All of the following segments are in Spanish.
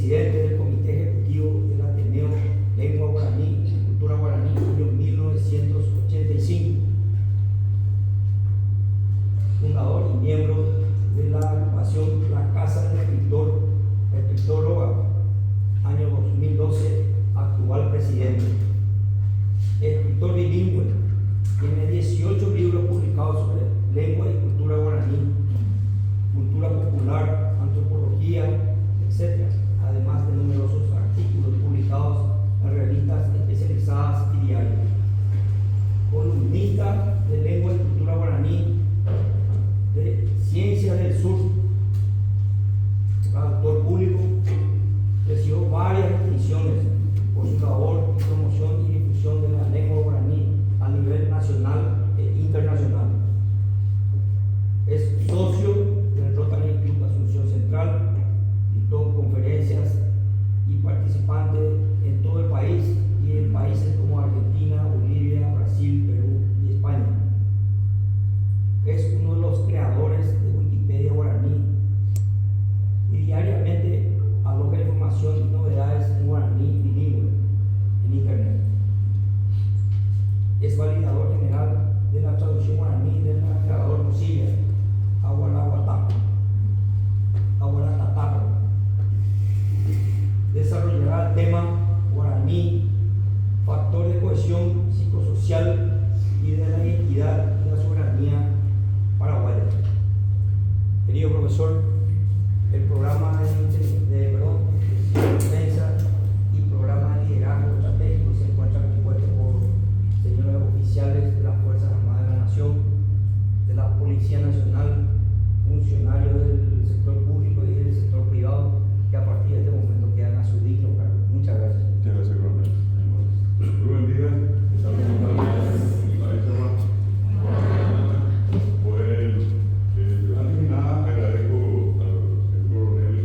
presidente del Comité Ejecutivo del Ateneo Lengua Guaraní y Cultura Guaraní, año 1985. Fundador y miembro de la agrupación La Casa del Escritor, escritóloga, año 2012, actual presidente. Escritor bilingüe, tiene 18 libros publicados sobre lengua y cultura guaraní, cultura popular, antropología, etc. Además de numerosos artículos publicados en revistas especializadas y diarios. Columnista de lengua y cultura guaraní de Ciencias del Sur, traductor público, recibió varias distinciones por su labor y promoción y difusión de la lengua guaraní a nivel nacional e internacional. Es socio del Rotary Club Asunción Central, dictó conferencias y participante en todo el país y en países como Argentina, Bolivia, Brasil, Perú y España. Es uno de los creadores de Wikipedia guaraní y diariamente aloja información y novedades en guaraní bilingüe en internet. Es validador general de la traducción guaraní del creador Mosilia, Aguaratatapa. Desarrollará el tema guaraní, factor de cohesión psicosocial y de la identidad y la soberanía paraguaya. Querido profesor, el programa de defensa y programa de liderazgo estratégico se encuentra compuesto por señores oficiales de las Fuerzas Armadas de la Nación, de la Policía Nacional, funcionarios del sector público y del sector privado, que a partir de este momento quedan a su digno cargo. Muchas gracias. Muchas gracias, coronel. Muy buen día. Bueno, antes que nada agradezco al coronel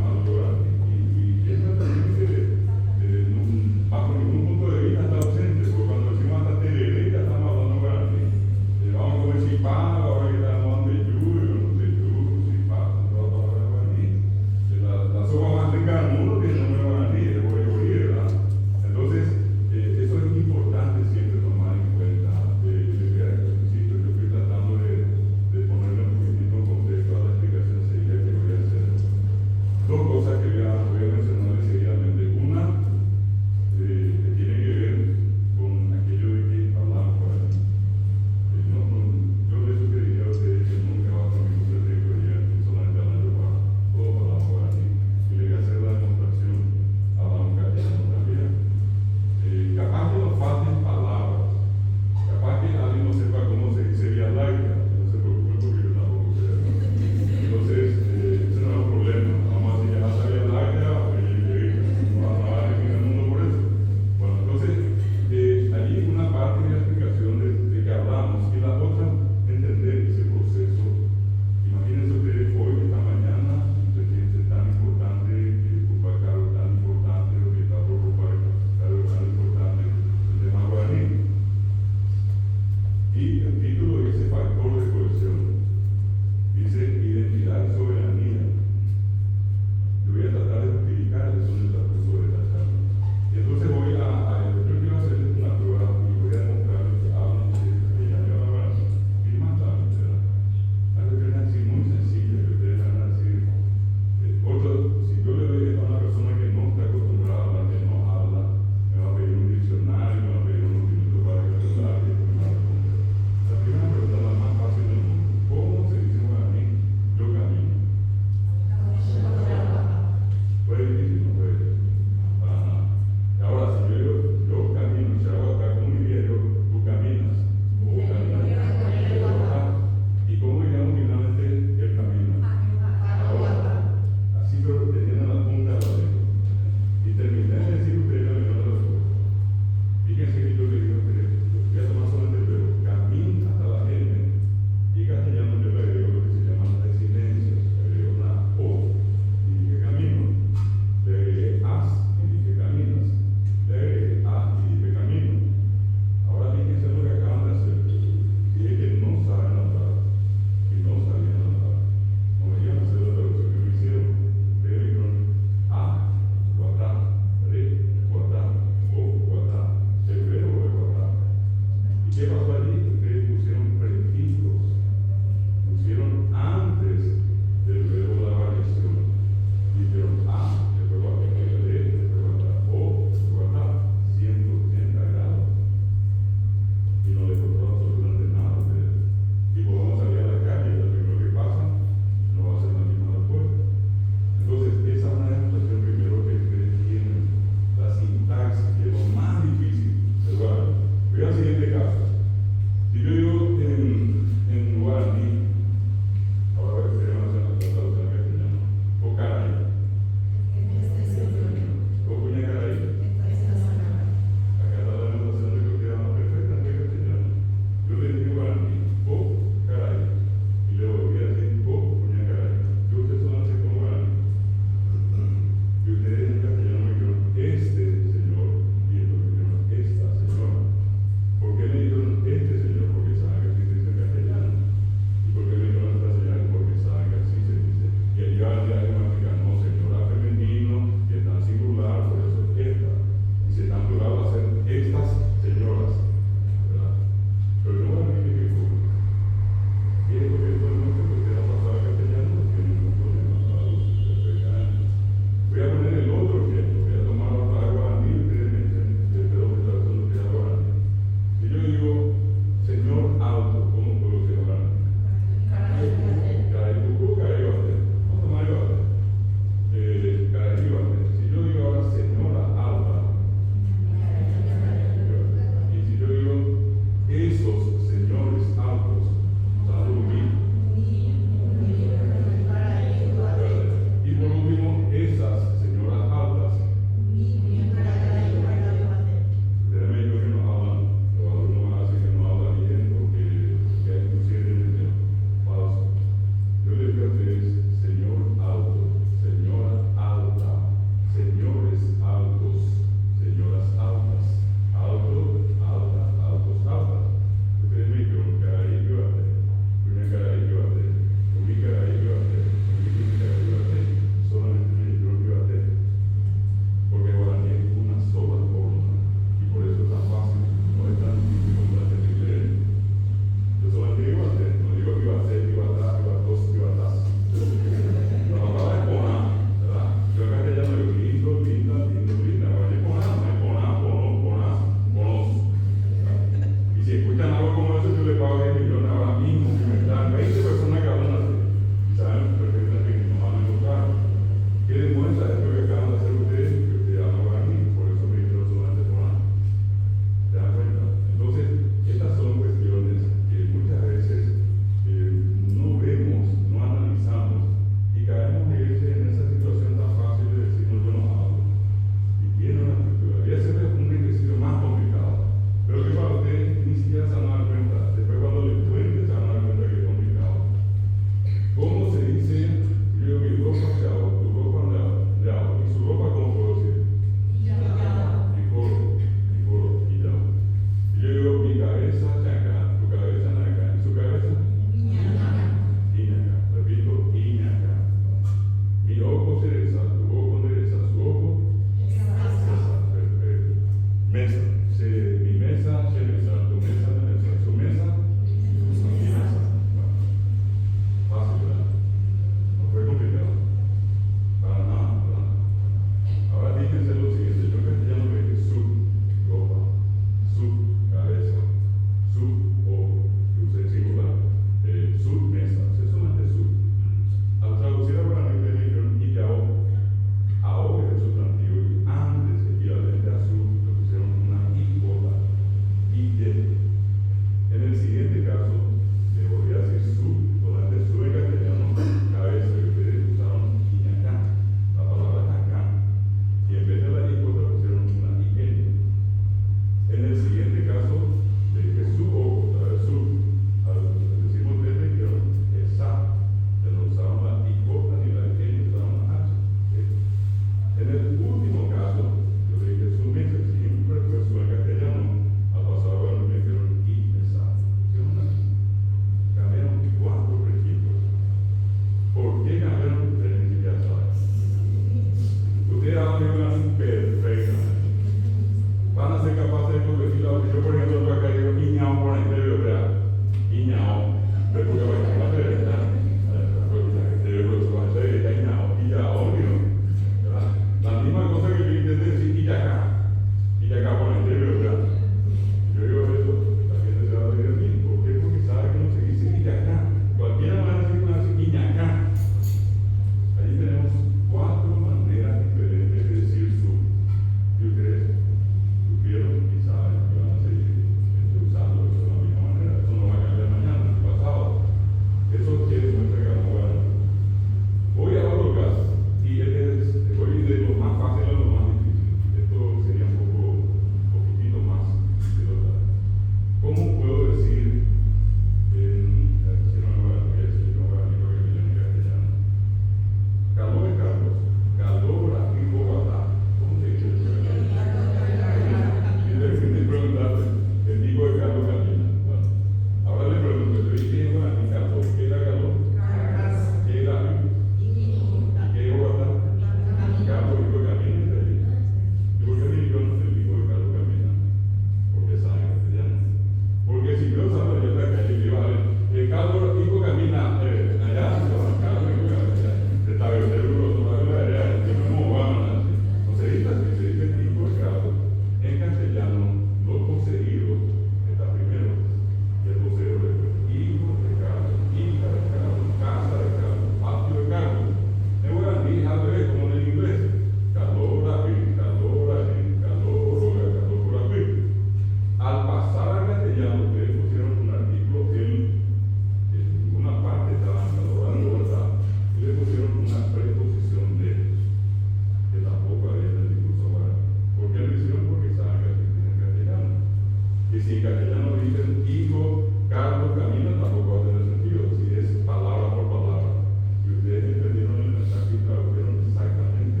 si en castellano dicen hijo Carlos camina, tampoco va a tener sentido, si es palabra por palabra. Y ustedes entendieron el mensaje y tradujeron exactamente.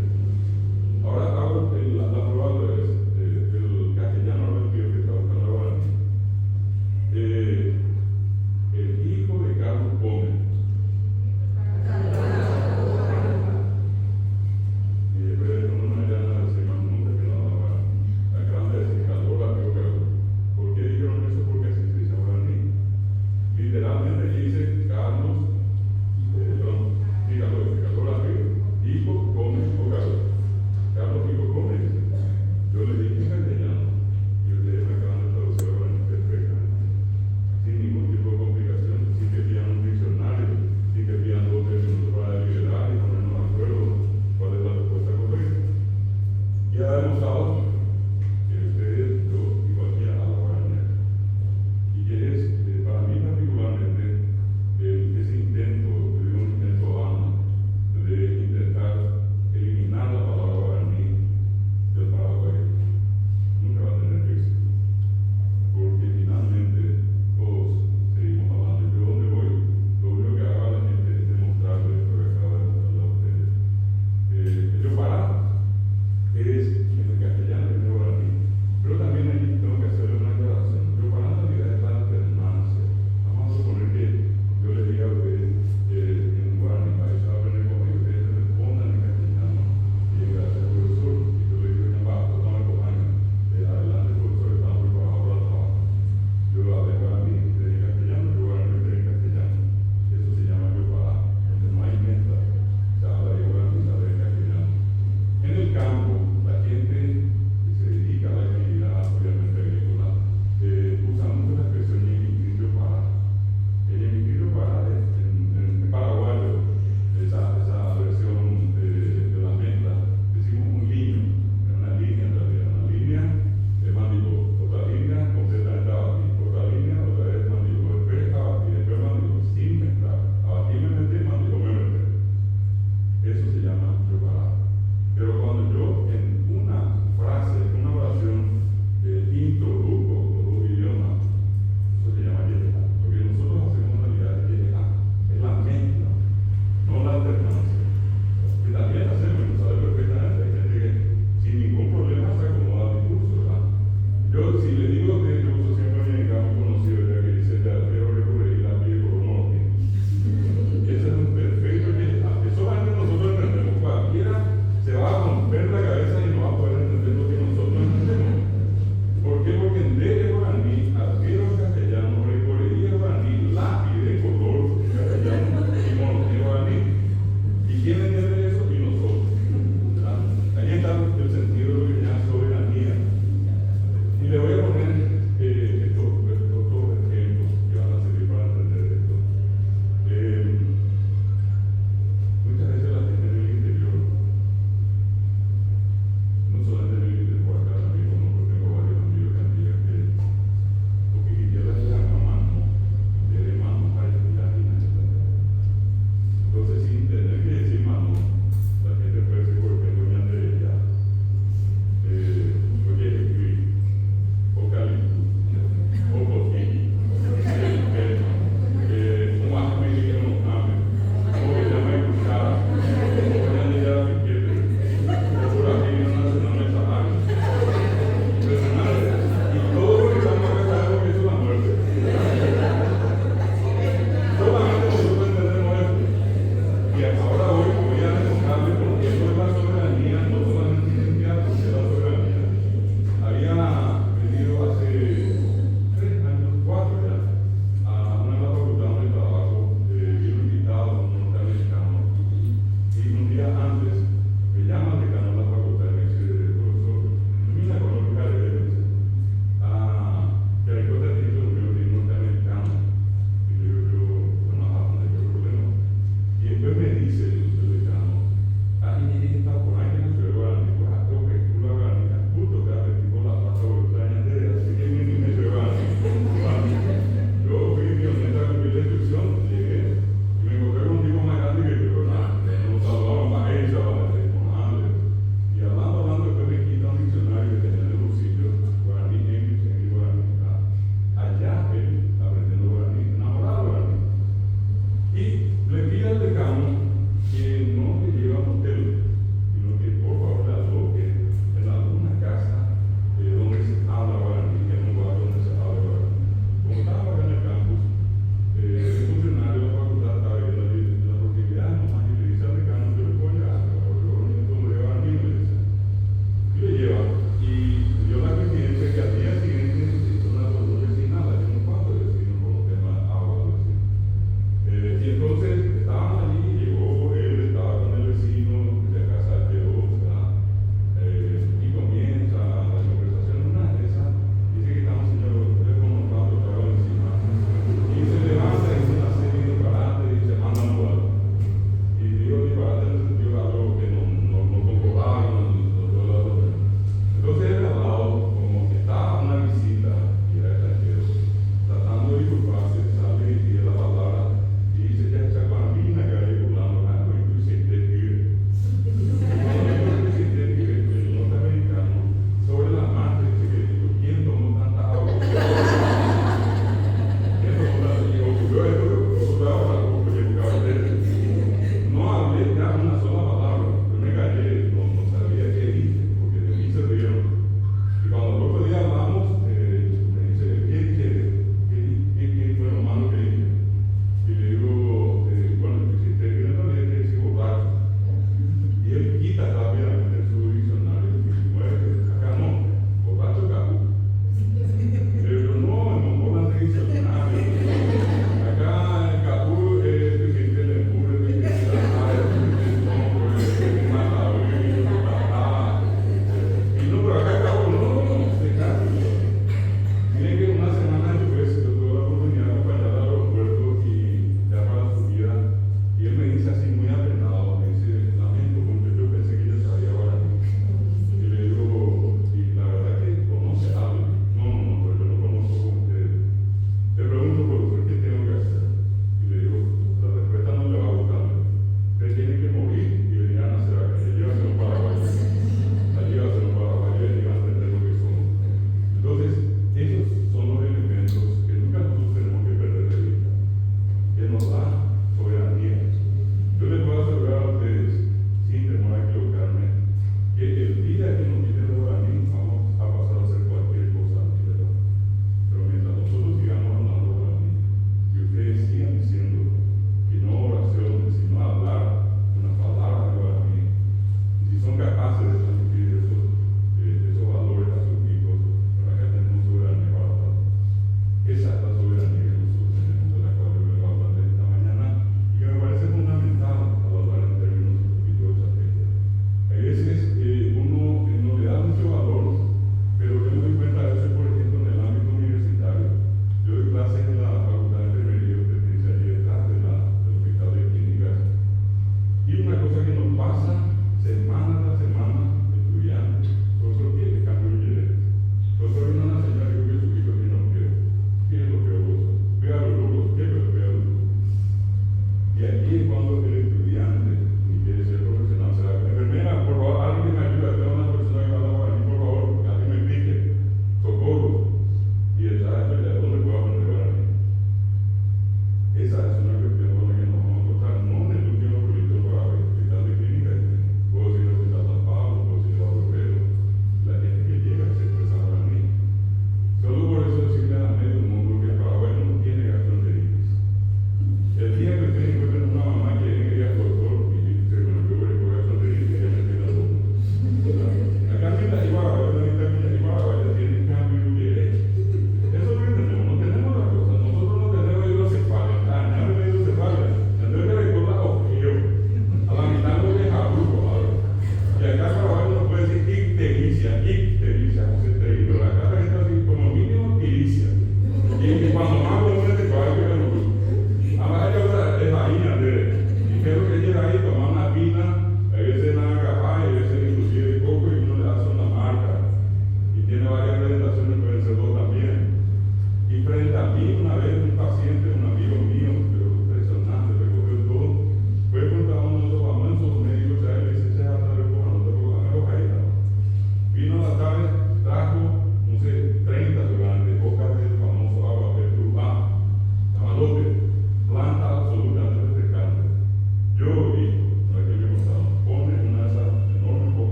Ahora hago la prueba al revés. El castellano no es que traduzcan la guaraní. El hijo de Carlos come. Y después de una manera se más nunca que la grande se caló la peor. ¿Por qué dijeron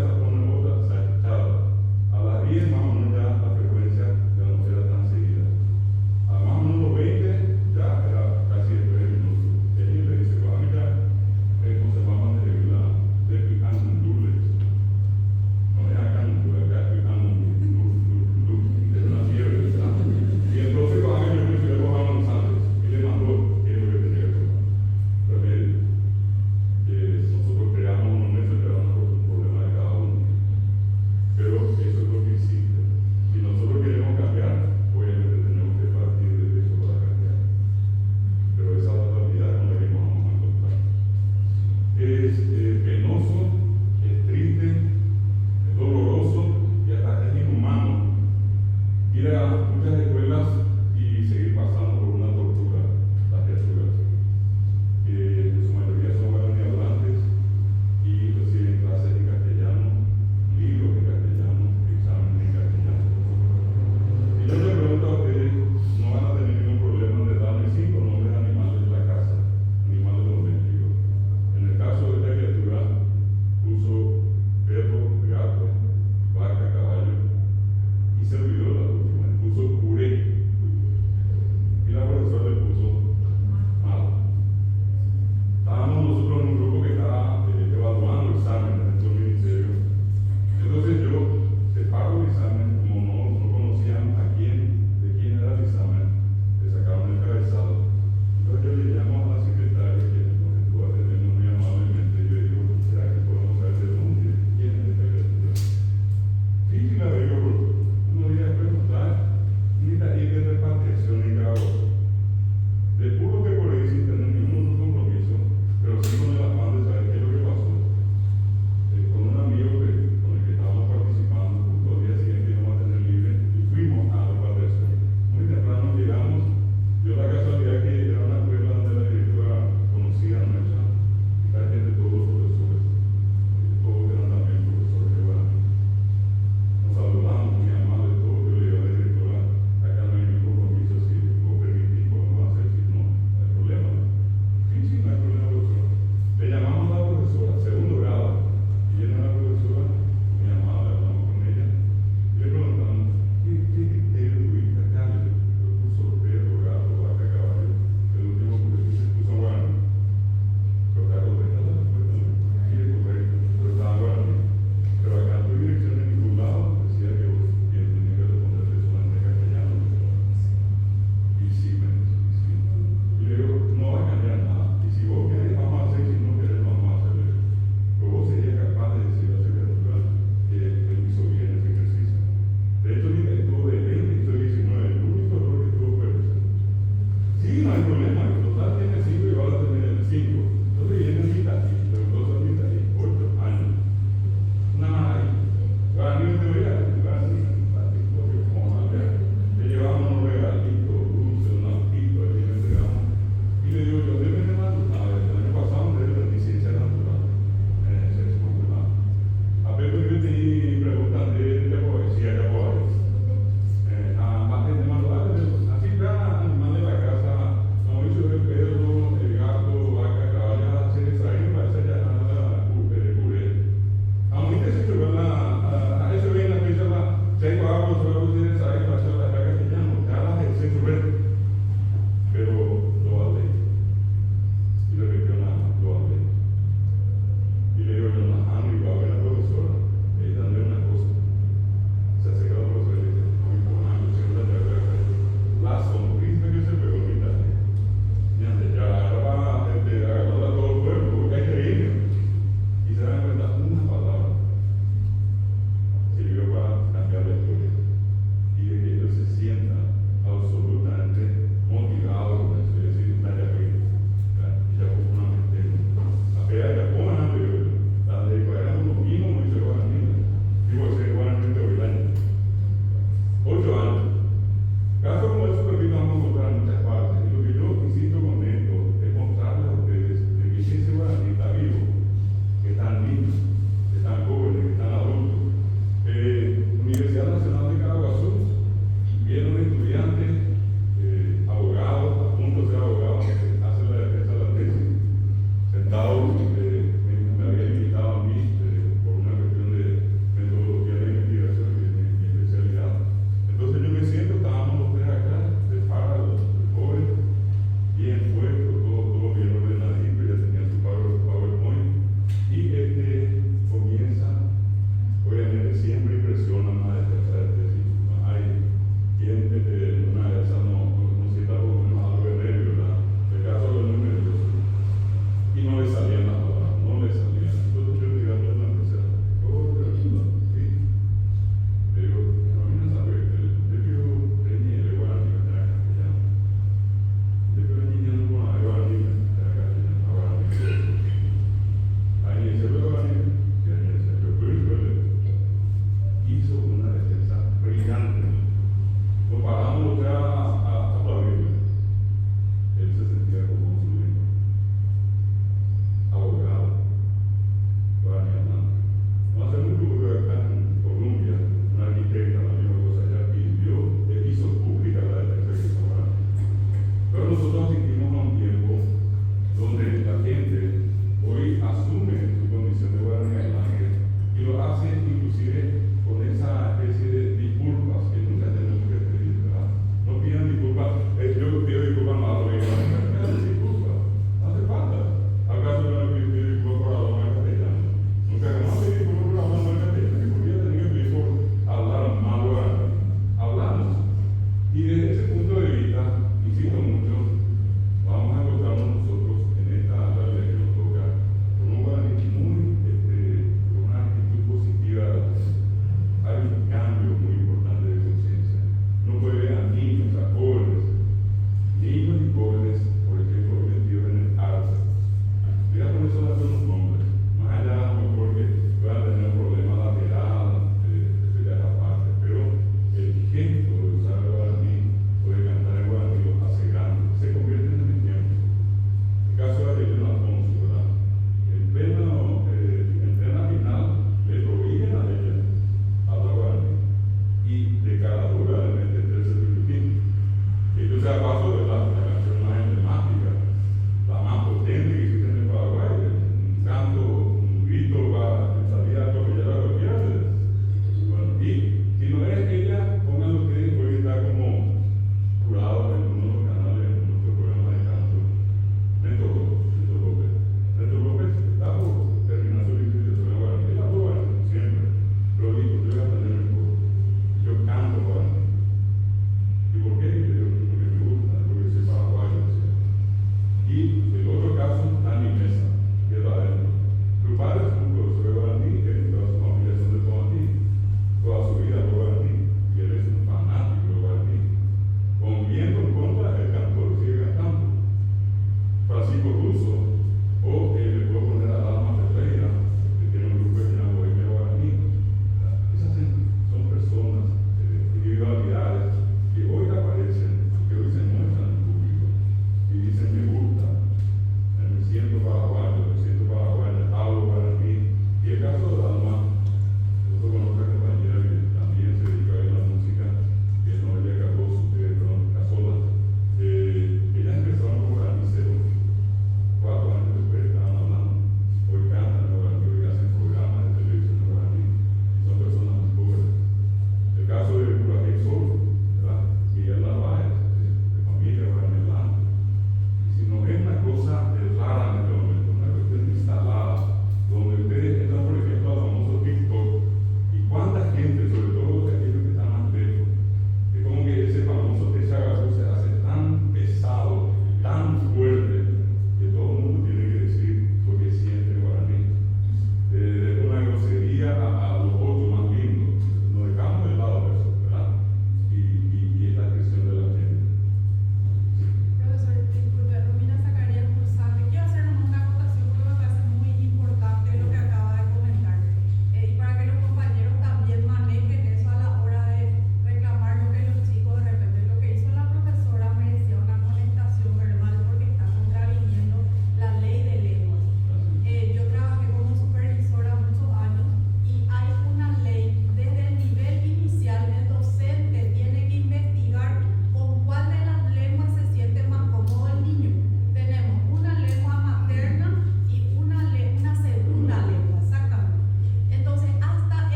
esa pone otra, se ha echado. A las 10 más o menos ya la frecuencia ya no era tan seguida. A más o menos los 20 ya era casi de 3 minutos. Él le dice, pues a mí ya, ¿cómo se llama? De Andule. No es acá Andule, acá es Andule. Es una fiebre, ¿verdad? Y entonces con a mí me dijo, yo a González y le mandó, que es lo que tenía que tomar. Remedio. Nosotros creamos unos meses, pero por un problema de cada uno.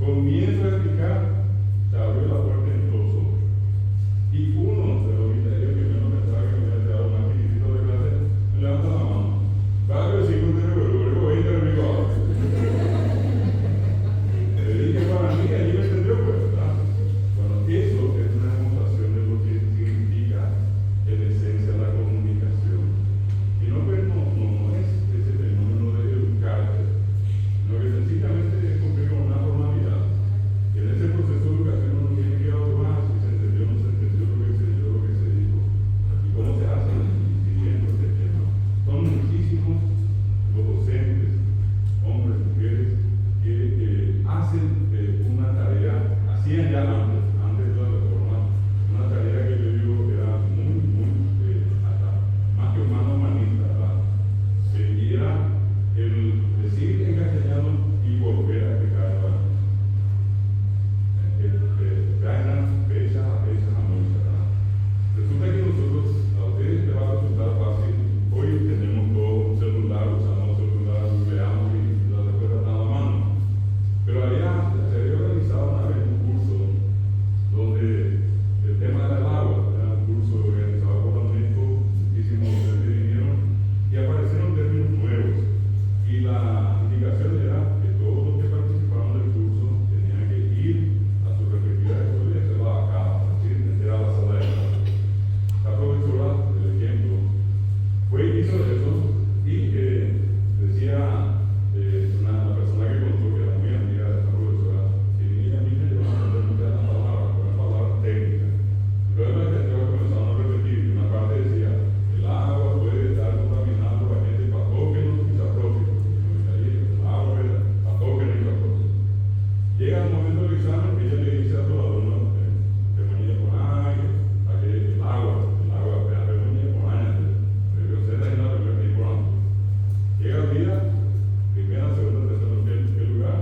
comienzo a explicar, se abrió la puerta en los ojos. Y uno de los misterios que menos pensaba que me había dado más chiquitito de clase, me levanta la mano. Va a ver si usted me vuelve 20 de mi ahora. Le dije para mí, allí me entendió, pues, ¿verdad? Bueno, eso es una demostración de lo que significa en esencia la comunicación. Y no es ese fenómeno de educarte, sino que sencillamente es cumplir con una formalidad. Y en ese proceso de educación uno tiene que evaluar si se entendió o no se entendió lo que se dijo, y cómo se hace siguiendo este tema. Son muchísimos los docentes, hombres, mujeres, que hacen una tarea, hacían ya antes de la reforma, una tarea que yo digo era muy, hasta más que humanista, ¿verdad? Y era el decir en castellano y volver a explicar, ¿verdad? Ganan fechas a muchas, ¿verdad? Resulta que nosotros, a ustedes les va a resultar fácil. Hoy tenemos todo un celular, usamos celular, veamos y la respuesta está a la mano. Pero se había organizado una vez un curso donde el tema era el agua, era un curso organizado por la UNESCO, muchísimos docentes vinieron y aparecieron términos nuevos. Y la indicación era que todos los que participaron del curso tenían que ir a su respectiva escuela y hacerla acá, es decir, meter a la sala de clase. La profesora, del ejemplo, hizo eso y decía una persona que contó que era muy amiga de esta profesora, que a mí me llevaba a entender muchas de las palabras, porque eran palabras técnicas. Luego las que comenzaron a repetir, y una parte decía, el agua puede estar contaminada por agentes patógenos y sapróficos. El agua es patógeno y saprófico. Llega el momento del examen, ella le dice a su alumno, remoñía por año, el agua, remoñía por año, llega el día, primera, segunda, tercera, ¿qué lugar?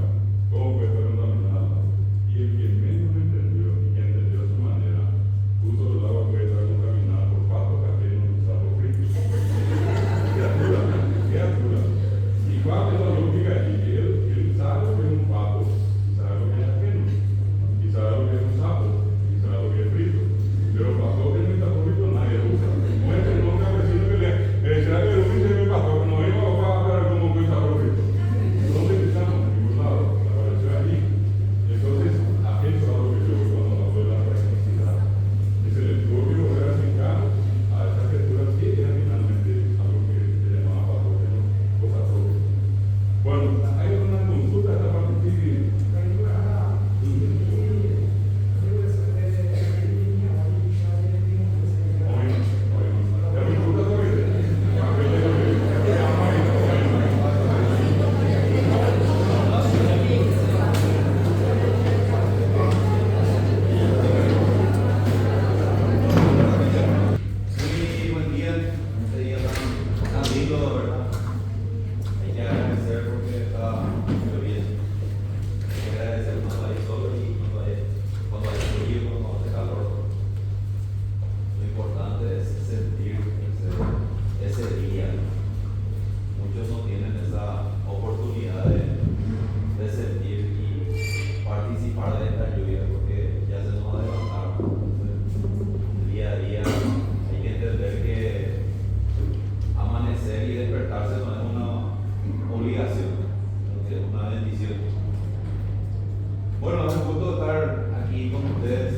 ¿Cómo puede estar contaminada? Y el que menos entendió y que entendió de su manera, puso el agua puede estar contaminada por patos, cajenos y sapos fritos. Criatura. ¿Y cuál es la lógica allí? Que él sabe lo que es un pato, y sabe lo que es ajeno, y sabe lo que es un sapo, y sabe lo que es frito. Pero patógeno y saprófico nadie lo usa. No es el nombre al vecino que le decía que lo dice mi patógeno, no iba a ver cómo fue saprófico. ¿Dónde estamos? En ningún lado. Apareció allí. Entonces, a eso es lo que yo cuando hablo de la practicidad. Es el propio volver a acercar a esas criaturas que eran finalmente algo que se llamaba patógeno o saprófico. Bueno, hay una consulta de esta parte. Sí, buen día. Este día tan lindo, ¿verdad? Hay que agradecer porque está muy bien. Hay que agradecer cuando hay sol y cuando hay frío, cuando hace calor. Lo importante es sentir ese día. Muchos no tienen esa oportunidad de sentir y participar de esta lluvia porque ya se nos adelantaron. Entonces, día a día hay que entender que amanecer y despertarse no es una obligación, sino que es una bendición. Bueno, es un gusto estar aquí con ustedes.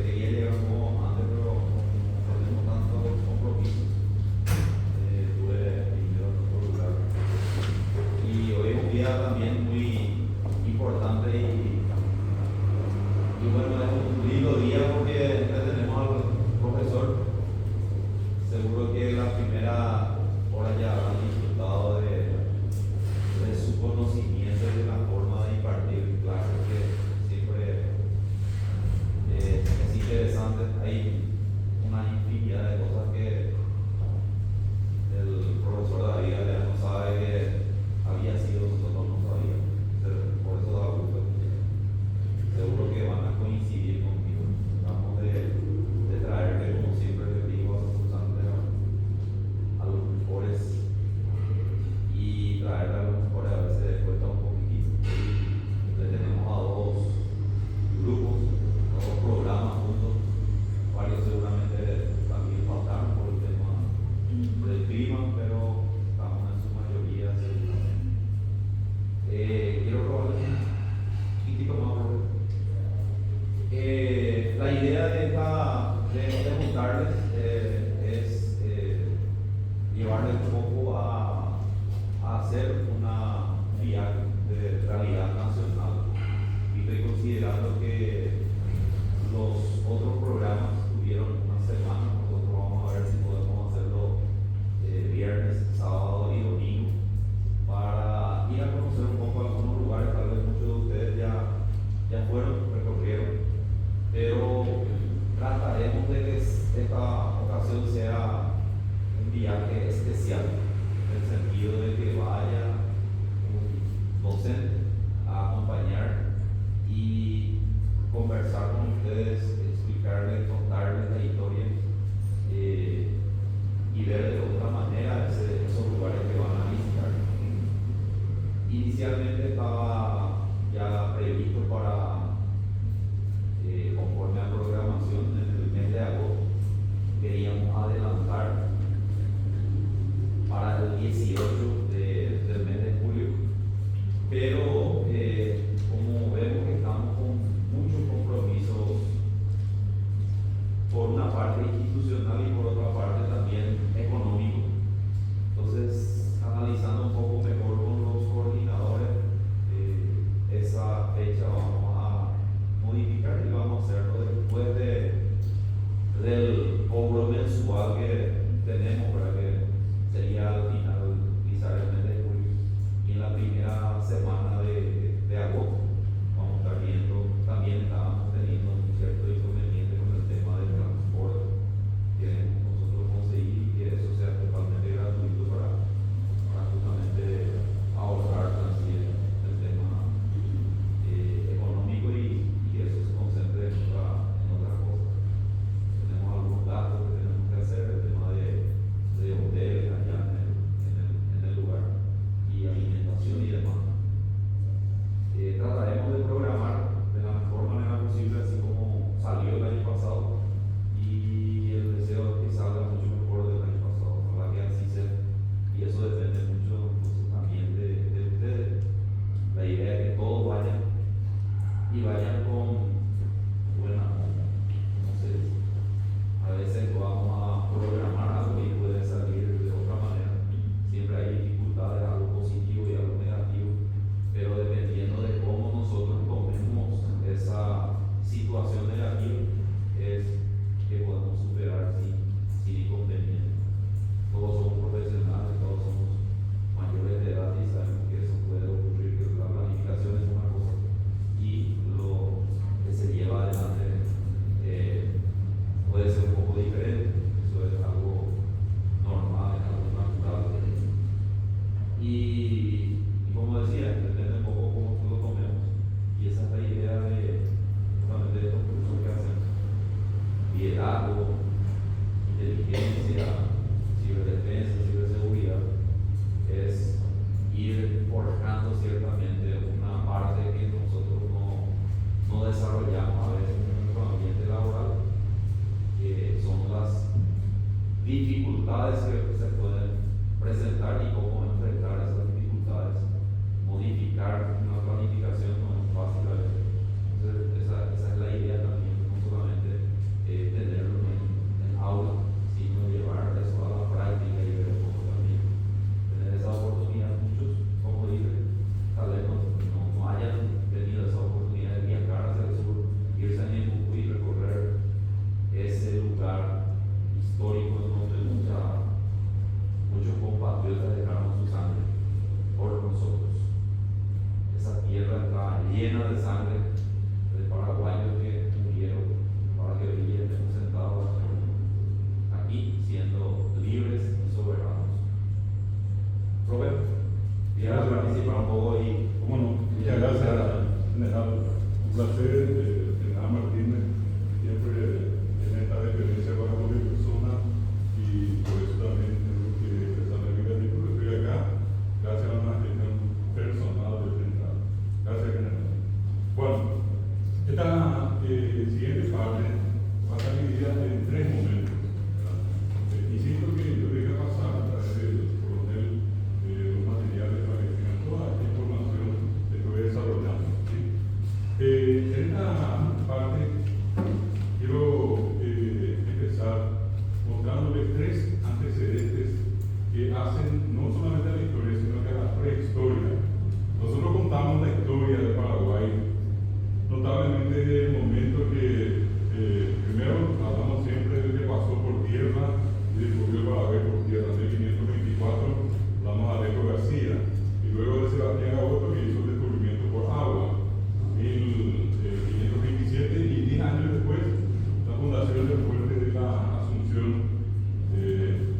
Quería llegar un poco antes, pero no tenemos tantos compromisos. Tuve primero en otro lugar. Y hoy es un día también muy importante y bueno, es un lindo día porque tenemos al profesor. Seguro que la primera hora ya han disfrutado de su conocimiento y de la forma de impartir clases que siempre La idea de juntarles es llevarles un poco a hacer una viaje de realidad nacional y reconsiderando que los otros programas tuvieron una semana, nosotros vamos a ver si podemos hacerlo viernes, sábado y domingo para ir a conocer un poco algunos lugares. Tal vez muchos de ustedes ya fueron, recorrieron, pero trataremos de que esta ocasión sea un viaje especial, en el sentido de que vaya un docente a acompañar y conversar con ustedes, explicarles, contarles la historia y ver de otra manera esos lugares que van a visitar. Inicialmente estaba ya previsto para, conforme a programación, en el mes de agosto, queríamos adelantar para el 18 del mes de julio, pero como vemos que estamos con muchos compromisos, por una parte institucional y por otra parte también económico, entonces analizando un poco mejor con los coordinadores, esa fecha vamos a modificar y vamos a hacerlo después del cobro mensual que tenemos, para que sería al final, quizás el mes de julio, y en la primera semana de agosto vamos a estar viendo. También estábamos teniendo un cierto inconveniente con el tema del transporte, queremos nosotros conseguir que eso sea totalmente gratuito para justamente ahorrar también el tema económico y que eso se concentre en otras cosas. Tenemos algunos gastos que tenemos que hacer, el tema de hoteles allá en el lugar y alimentación y demás. Trataremos de programar de la mejor manera posible, así como salió el año pasado, y el deseo es que salga mucho mejor del año pasado, ojalá que así sea, y eso depende mucho entonces también de ustedes. La idea es que todos vayan y vayan con buena onda, no sé, a veces vamos a programar algo y puede salir de otra manera, siempre hay dificultades, algo positivo y algo negativo, pero dependiendo de cómo nosotros tomemos esa situación negativa, es que podemos superar sin inconveniente. Todos somos profesionales, todos somos mayores de edad y sabemos que eso puede ocurrir, que la planificación es una cosa y lo que se lleva adelante puede ser un poco diferente. Eso es algo normal, es algo natural. Y como decía, depende un poco cómo lo tomemos, y esa es la idea de justamente de estos cursos que hacemos: liderazgo, inteligencia, ciberdefensa, ciberseguridad. Es ir forjando ciertamente una parte que nosotros no desarrollamos a veces en nuestro ambiente laboral, que son las dificultades que se pueden presentar y cómo enfrentar esas dificultades. Modificar una planificación no es fácil a veces. Entonces esa es la idea también, no solamente tenerlo en aula, sino llevar eso a la práctica y ver un poco también, tener esa oportunidad. Muchos, como dije, tal vez no hayan tenido esa oportunidad de viajar hacia el sur, irse a Ñeembucú y recorrer ese lugar histórico en donde muchos compatriotas dejaron su sangre por nosotros. Esa tierra está llena de sangre de paraguayos que murieron para que hoy día estemos sentados aquí siendo libres y soberanos. Roberto, ¿quieres participar un poco? Cómo no, muchas gracias, general. Un placer, general Martínez, siempre en esta experiencia para cualquier persona, y por eso también tengo que expresar la gratitud que estoy acá, gracias a una gestión personal del general. Gracias, general. Bueno, esta siguiente parte va a estar dividida en tres momentos. Insisto que yo dejé pasar a través del coronel los materiales para que tengan toda esta información que estoy desarrollando. ¿Sí? En esta parte lamentablemente es el momento que primero hablamos siempre de que pasó por tierra y descubrió Balaguer por tierra. En 1524 hablamos a Alejo García y luego de Sebastián Gaboto que hizo el descubrimiento por agua. 1527 y 10 años después la fundación del fuerte de la Asunción.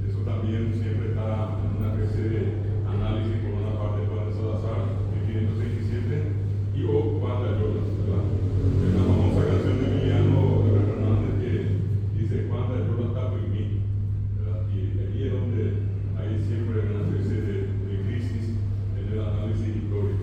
Eso también siempre está en una especie de análisis por una parte de Juan de Salazar, 1527, y o Juan de Ayala, ¿verdad? La famosa canción de Emiliano Fernández que dice Juan de Ayala está prohibido, ¿verdad? Y ahí es donde hay siempre una especie de crisis en el análisis histórico.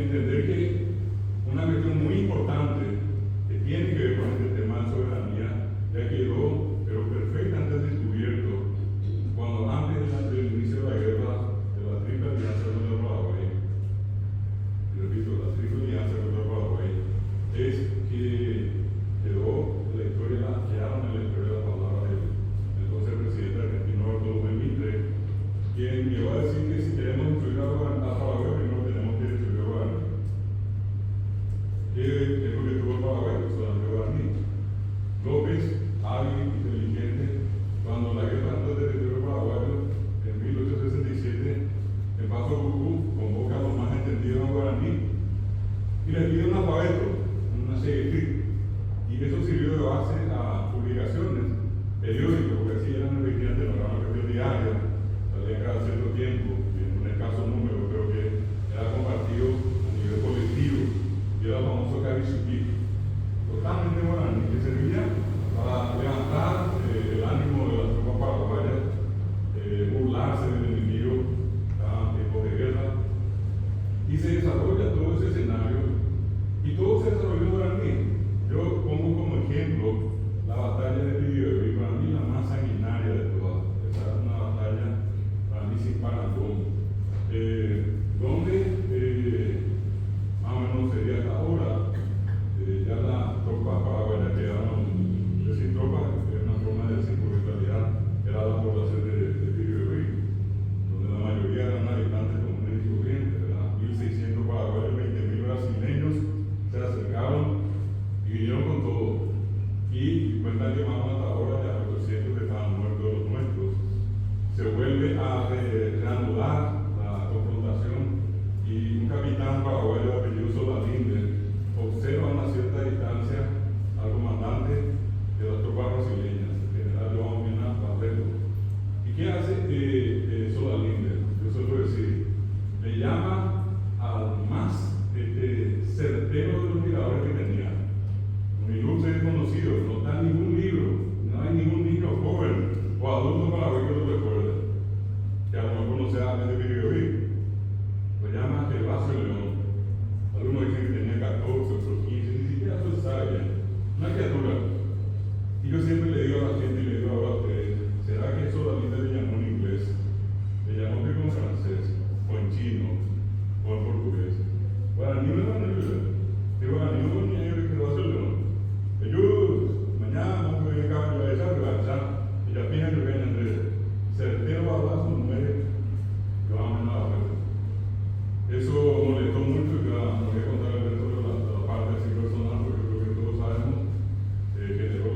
entender que una cuestión muy importante que tiene que ver con este tema de soberanía ya quedó, pero perfectamente descubierto cuando antes del inicio de la guerra de la Triple Alianza contra Paraguay, y repito, la Triple Alianza contra Paraguay, es que quedó la historia, quedaron en la historia la palabra del entonces presidente argentino Arturo Belmitre, quien llegó a decir que si queremos destruir a Paraguay, primero tenemos que destruir a Guaraní. ¿Qué es lo que tuvo Paraguay? Pues solamente Guaraní. López, hábil, inteligente, cuando la guerra antes del territorio paraguayo, en 1867, en Paso Bucú, convoca a los más entendidos a Guaraní y les pide un alfabeto, una serie de script. Y eso sirvió de base a publicaciones, periódicos, porque así eran efectivamente, no era una cuestión diaria, salía cada cierto tiempo, y en un escaso número, pero que era compartido a nivel colectivo, y era el famoso Carichuquí, totalmente guaraní, que servía para levantar el ánimo de las tropas paraguayas, burlarse del enemigo, estaban en tiempos de guerra, y se desarrolla todo ese escenario, y todo se desarrolló en guaraní. Yo pongo como ejemplo la batalla de Pidió, para mí la más sanguinaria de todas. Esa es una batalla para mí sin parangón, donde más o menos sería hasta ahora ya las tropas paraguayas quedaron, decir tropas, es una forma de decir porque en realidad era la población de Pidió, donde la mayoría eran habitantes comunes y corrientes, ¿verdad? 1.600 paraguayos, 20.000 brasileños se acercaron y vinieron con todo. Y cuentan que más hasta ahora ya 800 que estaban muertos de los nuestros. Se vuelve a reanudar la confrontación y un capitán paraguayo de apellido Solalinde observa a una cierta distancia al comandante de las tropas brasileñas, el general João Pena Barreto. ¿Y qué hace Solalinde? Yo suelo decir, le llama al más certero de los miradores que tenía. Un ilustre desconocido, no está en ningún libro, no hay ningún niño joven o adulto paraguayo que lo recuerde, que a lo mejor no sea de Pidió. Lo llama Gervasio León. Algunos dicen que tenía 14, otros 15, ni siquiera eso sabe bien. Una criatura. Y yo siempre le digo a la gente y le digo ahora a ustedes, ¿será que eso David le llamó en inglés? ¿Le llamó que en francés? ¿O en chino? ¿O en portugués? Guaraní no es Manuel. De Guaraní no es ni Gervasio León. Ellos, mañana vamos a ver el caballo de esa revancha y ya piensan que ven entre certero balazo, muere, que van a menos a la fuerza. Eso molestó mucho y no voy a contar el resto de la parte así personal, porque creo que todos sabemos, generó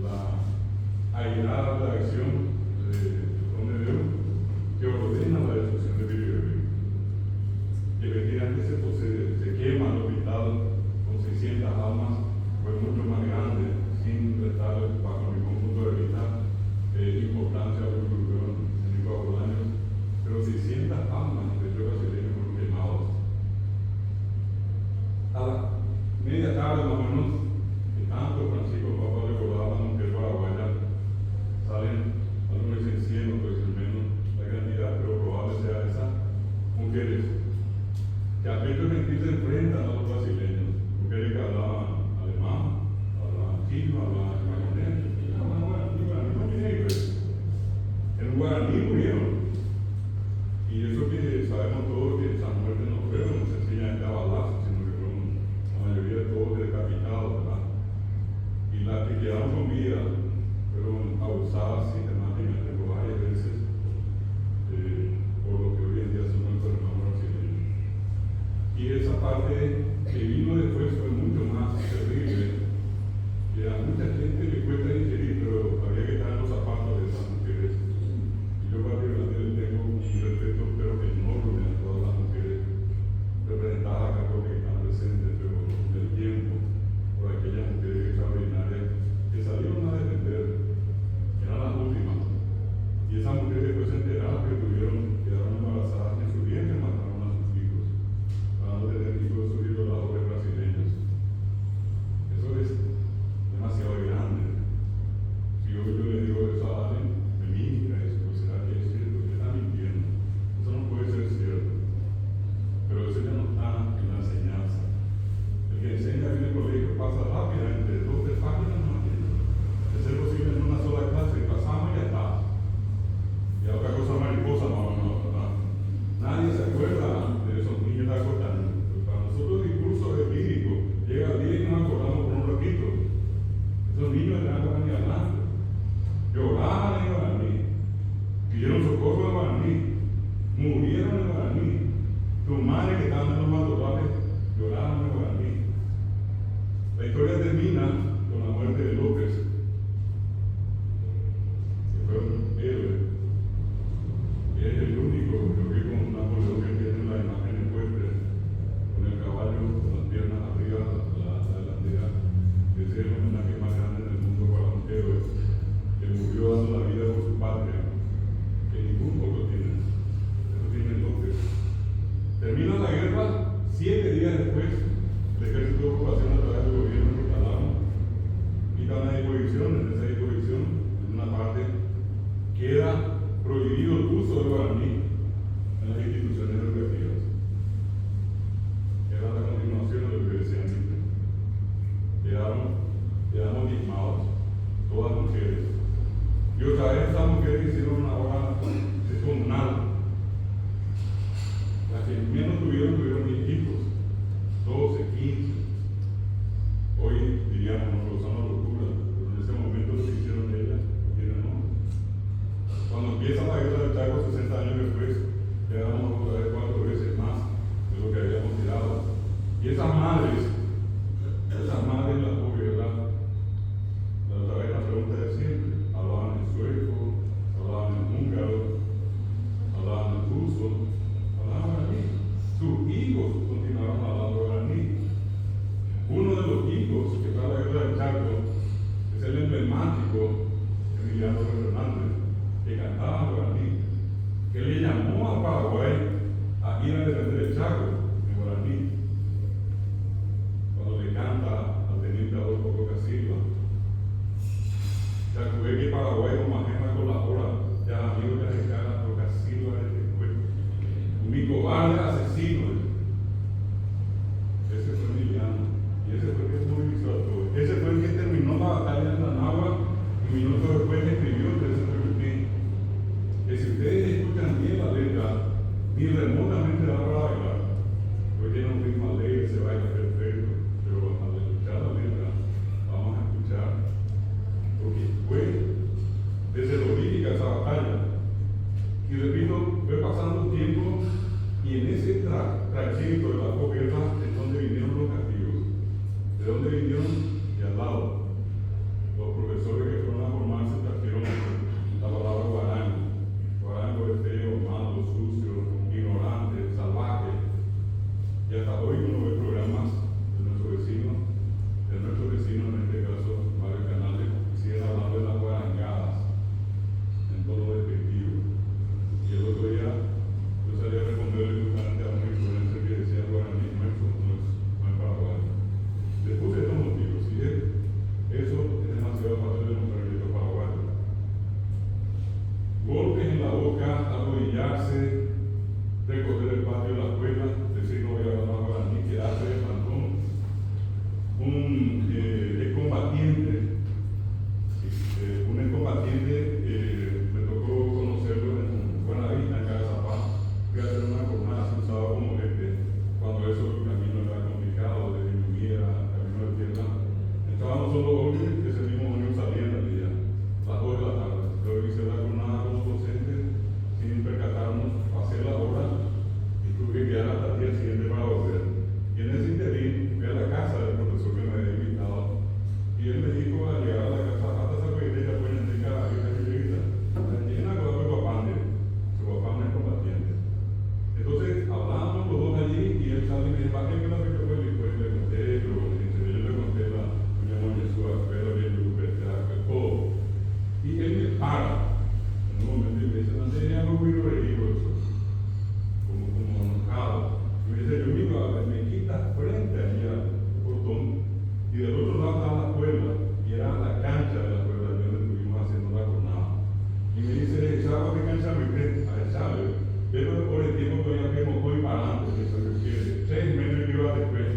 la airada reacción de Don Dios que ordena la destrucción de Pidió. Y efectivamente se quema el hospital con 600 almas, fue mucho más grande, sin restar, bajo mi punto de vista, importancia a lo que ocurrió en el Guaraní, pero 600 almas de brasileños fueron quemados. A la media tarde, más o menos, que tanto Francisco Papa recordaba a la mujer paraguaya, salen algunos dicen 100, otros dicen menos la cantidad, pero probable sea esa, mujeres que a pecho gentil se enfrentan a los brasileños, mujeres que hablaban alemán, hablaban chino, hablaban japonés, en guaraní murieron. Y eso que sabemos todos que esas muertes no fueron sencillamente a balazos, sino que fueron la mayoría de todos decapitados, ¿verdad? Y las que quedaron con vida fueron abusadas sistemáticamente por varias veces por lo que hoy en día son nuestros hermanos brasileños. Y esa parte que vino después fue mucho más terrible, que a mucha gente le cuesta digerir, pero había que estar en los zapatos de esas mujeres. Y yo particularmente tengo un respeto, pero que que menos tuvieron 1000 hijos, 12, 15. Hoy diríamos, nos causamos locura, pero en ese momento lo que hicieron ellas no tienen nombre. Cuando empieza la guerra del Chaco 60 años después, quedamos otra vez 4 veces más de lo que habíamos tirado. Y esas madres, las pobres, ¿verdad? La vez la pregunta de siempre, hablaban en sueco, hablaban en húngaro, hablaban en ruso, hablaban guaraní. Sus hijos continuaron hablando guaraní. Uno de los hijos que está en la guerra del Chaco es el emblemático Emiliano Fernández, que cantaba guaraní, que le llamó a Paraguay a ir a defender el Chaco en guaraní. Cuando le canta al teniente Adolfo Roca Silva, calculé que Paraguay no majema con la hora, ya amigo que arriesgara Roca Silva de este pueblo. Mi cobarde asesino. Ese fue Emiliano, y ese fue el que movilizó a todos. Ese fue el que terminó la batalla en la Nahua y minutos después escribió 13 Agustín. Que si ustedes escuchan bien la letra, ni remotamente da para bailar, porque tiene un ritmo alegre, se baila perfecto, pero al escuchar la letra, vamos a escuchar, porque fue desde Dorínica esa batalla. Y repito, fue pasando un tiempo, y en ese trayecto de la posguerra es donde vinieron los castigos. ¿De dónde vinieron? De al lado. Los profesores que fueron a formarse trajeron la palabra guarango. Guarango es feo, malo, sucio, ignorante, salvaje. Y hasta hoy uno ve programas de nuestros vecinos, en este caso, Mario Canales, que siguen hablando de las guarangadas en todo despectivo. Y el otro día yo salí a responderle justamente a un influencer que decía guaraní nuestro, no es paraguayo. Le puse estos motivos, y eso es demasiado fácil de mostrar en los paraguayos. Golpes en la boca, arrodillarse, recorrer el patio de la escuela, decir no voy a hablar guaraní, quedarse de plantón. Un excombatiente, me tocó conocerlo en Buenavista, en Cagazapá. Fui a hacer una jornada así un sábado como cuando eso el camino era complicado, de Ñuñía, camino de tierra. Estábamos solo hombres, ese mismo año salían al día, a las 2 de la tarde. Luego hice la jornada con los docentes, sin percatarnos, pasé la hora y tuve que quedar hasta el día siguiente para volver. Y en ese interín fui a la casa del profesor que me había invitado y él me dijo al llegar a la casa, hasta esa pequeña pueden indicar a esta viejita, llena con el papande, su papá es combatiente. Entonces hablábamos los dos allí y él sale y me dice, ¿para qué me la pidió? Y después le conté, pero yo le conté la doña Jesús, pero bien, todo. Y él me para en un momento y me dice, no tenía algo muy reído eso, como enojado. Y me dice, yo mismo, me quita frente allí al portón, y del otro lado estaba la escuela, y era la cancha de la escuela donde estuvimos haciendo la jornada. Y me dice, ¿sabes qué cancha me cree? A echarle. Pero por el tiempo todavía que me voy parando, que se requiere 6 meses que iba después,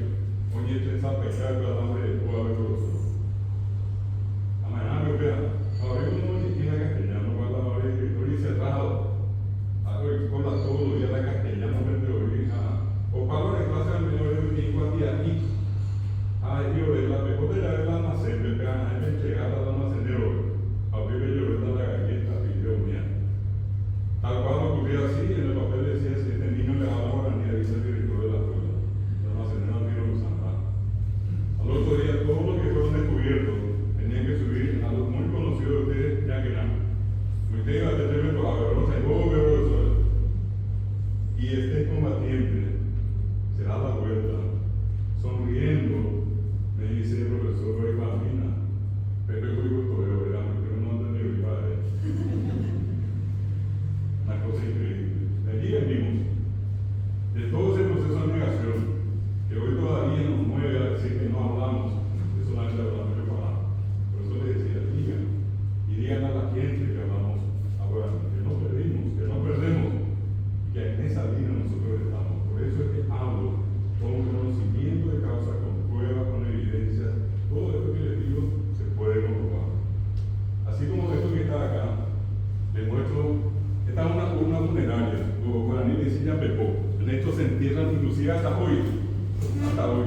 oye, este es a pescar con el hambre de todo a ver los. A mañana me vea, ahora uno ni tiene castellano, para la hora de escritorio y cerrado. Con la todo los días la castellano, frente a orina. O para la clase al menor de 5 días aquí. Ay, yo de la mejor de la almacén, me pegan a él llegada al almacenero. A mí me lloró la galleta, y Dios mío. Tal cual ocurría así, en el papel decía, si este niño le habla guaraní, dice el director de la escuela. El almacenero no quiero usar. Al otro día, todos los que fueron descubiertos tenían que subir a los muy conocidos de ustedes, ya que eran. Ustedes iban a tener a ver, no sé, profesor. Y este combatiente se da la vuelta, sonriendo, me dice el profesor, pero imagina, pero yo digo todo, ¿verdad? Porque no anda ni mi padre. Una cosa increíble. De allí venimos, de todo ese proceso de negación, que hoy todavía nos mueve a decir que no hablamos, de solamente hablamos yo para. Por eso les decía, digan, y digan a la gente que hablamos ahora, que no perdimos, que no perdemos, y que en esa línea nosotros estamos. Por eso es que hablo con conocimiento de causa, con pruebas, con evidencia. Todo esto que les digo se puede comprobar. Así como esto que está acá, les muestro, esta es una funeraria, o guaraní le decía Pepó, hechos se entierran inclusive hasta hoy. Hasta hoy.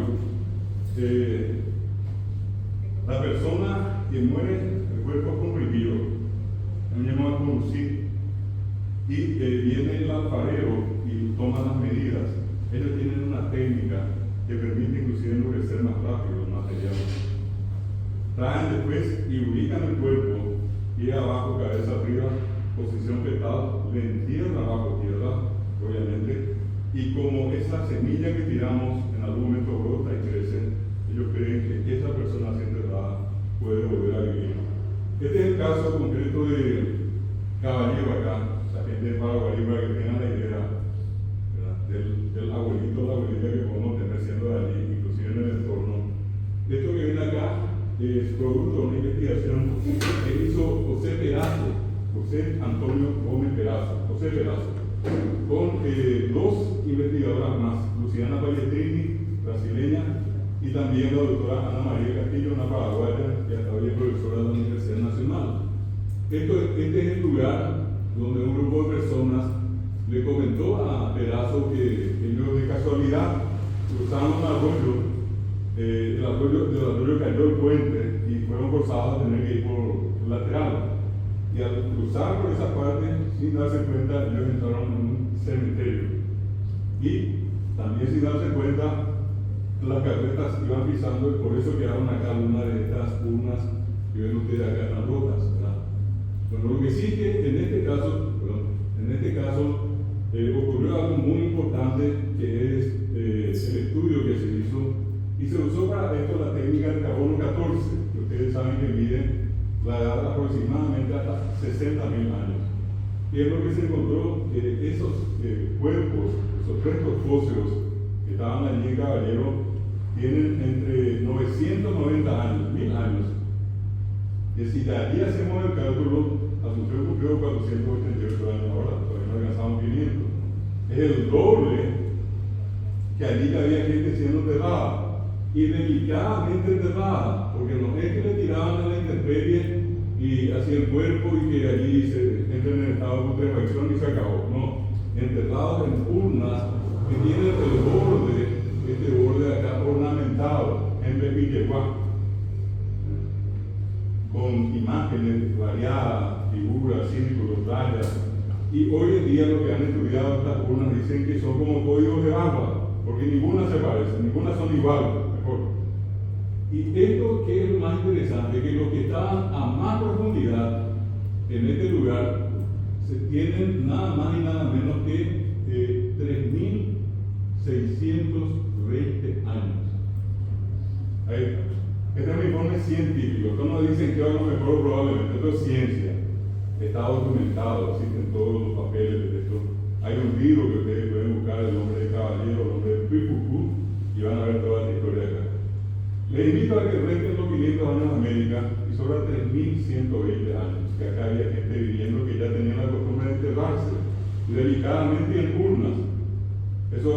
La persona que muere, el cuerpo es corrompido, es llamado conducir, y viene el alfarero y toma las medidas. Ellos tienen una técnica que permite inclusive endurecer más rápido el material. Traen después y ubican el cuerpo, pie abajo, cabeza arriba, posición fetal, le entierran bajo tierra, obviamente, y como esa semilla que tiramos en algún momento brota y crece, ellos creen que esa persona así enterrada puede volver a vivir. Este es el caso concreto de Caballero acá, la gente de Paraguay, para que tengan la idea, ¿verdad? Del abuelito o la abuelita que podemos tener siendo de allí, inclusive en el entorno. Esto que viene acá es producto de una investigación que hizo José Perazo, José Antonio Gómez Perazo, José Perazo, con dos investigadoras más, Luciana Palestrini, brasileña, y también la doctora Ana María Castillo, una paraguaya, que hasta hoy es profesora de la Universidad Nacional. Este es el lugar donde un grupo de personas le comentó a Perazo que ellos de casualidad cruzaron un arroyo, del arroyo cayó el puente y fueron forzados a tener que ir por el lateral. Y al cruzar por esa parte, sin darse cuenta, ellos entraron en un cementerio. Y también sin darse cuenta, las carretas iban pisando y por eso quedaron acá una de estas urnas que ven ustedes acá en las rotas, ¿verdad? Bueno, lo que sí que en este caso ocurrió algo muy importante, que es el estudio que se hizo y se usó para esto la técnica del carbono 14, que ustedes saben que mide la edad aproximadamente hasta 60.000 años. Y es lo que se encontró, que esos cuerpos, esos restos óseos que estaban allí en Caballero, tienen entre 990 años, 1000 años. Y si de allí hacemos el cálculo, Asunción cumplió 488 años ahora, todavía no alcanzamos 500. Es el doble que allí había gente siendo enterrada, y delicadamente enterrada, porque no es que le tiraban a la intemperie y hacían el cuerpo y que allí se entren en estado de putrefacción y se acabó. No, enterrados en urnas que tienen el borde, este borde de acá ornamentado en Pepilleguá, con imágenes variadas, figuras, círculos, rayas. Y hoy en día lo que han estudiado estas urnas dicen que son como códigos de barra, porque ninguna se parece, ninguna son iguales, mejor. Y esto que es lo más interesante, que los que estaban a más profundidad en este lugar se tienen nada más y nada menos que 3.620 años. Ahí está. Este es un informe científico. Esto no dicen que a lo mejor probablemente, esto es ciencia. Está documentado, existen todos los papeles de esto. Hay un libro que ustedes pueden buscar, el nombre de Caballero, el nombre de Pipucú, y van a ver toda esta historia acá. Les invito a que resten los 500 años de América y sobran 3.120 años, que acá había gente viviendo que ya tenía la costumbre de enterrarse delicadamente en urnas. Eso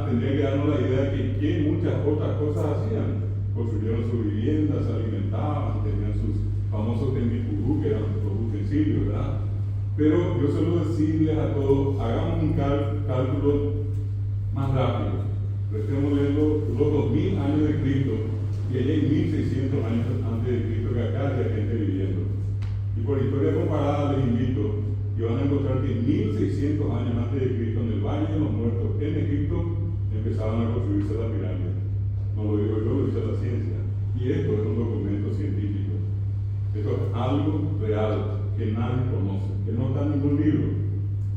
tendría que darnos la idea de que muchas otras cosas hacían. Construyeron sus viviendas, se alimentaban, tenían sus famosos tembipurú, que eran los utensilios, ¿verdad? Pero yo suelo decirles a todos, hagamos un cálculo más rápido. Estemos leyendo los 2000 años de Cristo y allá hay 1600 años antes de Cristo que acá había gente viviendo. Y por historia comparada les invito y van a encontrar que 1600 años antes de Cristo, en el Valle de los Muertos, en Egipto, empezaban a construirse las pirámides. No lo digo yo, lo dice la ciencia. Y esto es un documento científico. Esto es algo real que nadie conoce, que no está en ningún libro.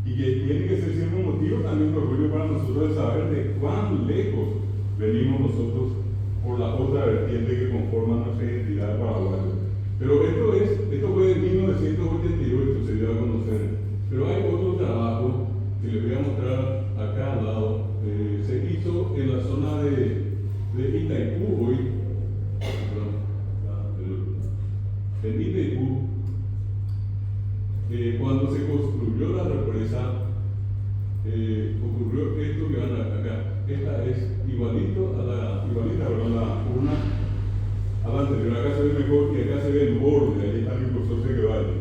Y que tiene que ser siempre un motivo también de orgullo para nosotros de saber de cuán lejos venimos nosotros por la otra vertiente que conforma nuestra identidad paraguaya. Pero esto fue en 1988, se dio a conocer. Pero hay otro trabajo que les voy a mostrar acá al lado. Se hizo en la zona de Itaipú hoy. En Itaipú, cuando se construyó la represa, ocurrió esto que van acá. Esta es igualita a la urna a la anterior. Acá se ve mejor y acá se ve el borde, ahí está el profesor Seguevalla.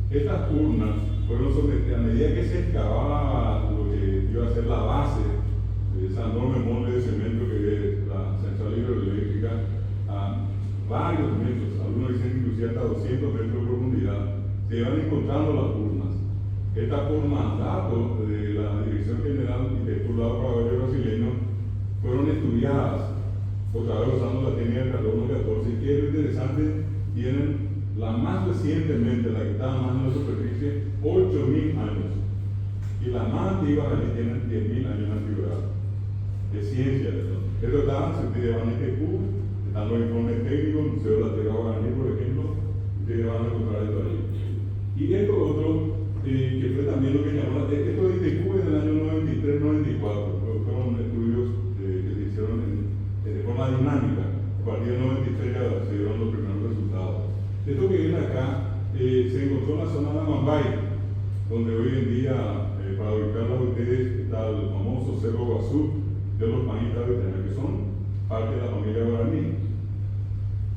Estas urnas fueron sometidas, a medida que se excavaba lo que iba a ser la base esa enorme molde de cemento que es la central hidroeléctrica, a varios metros, algunos dicen inclusive hasta 200 metros de profundidad, se van encontrando las urnas. Estas por mandato de la Dirección General y por lado paraguayo brasileño fueron estudiadas, otra vez usando la técnica del carbono 14, y que es lo interesante, tienen la más recientemente, la que está más en la superficie, 8.000 años. Y las más antiguas allí tienen 10.000 años de antigüedad. De ciencia, eso. Esto está, si ustedes van a ETQ, están los informes técnicos, el Museo de la Tierra Guaraní, por ejemplo, ustedes van a encontrar esto ahí. Y esto otro, que fue también lo que llamó la atención, esto de ITQ es del año 93-94, fueron estudios que se hicieron de forma dinámica. A partir del 93 ya se dieron los primeros resultados. Esto que viene acá se encontró en la zona de Amambay, donde hoy en día, para ubicarlos a ustedes, está el famoso Cerro Guazú de los panistas veteranos, que son parte de la familia guaraní.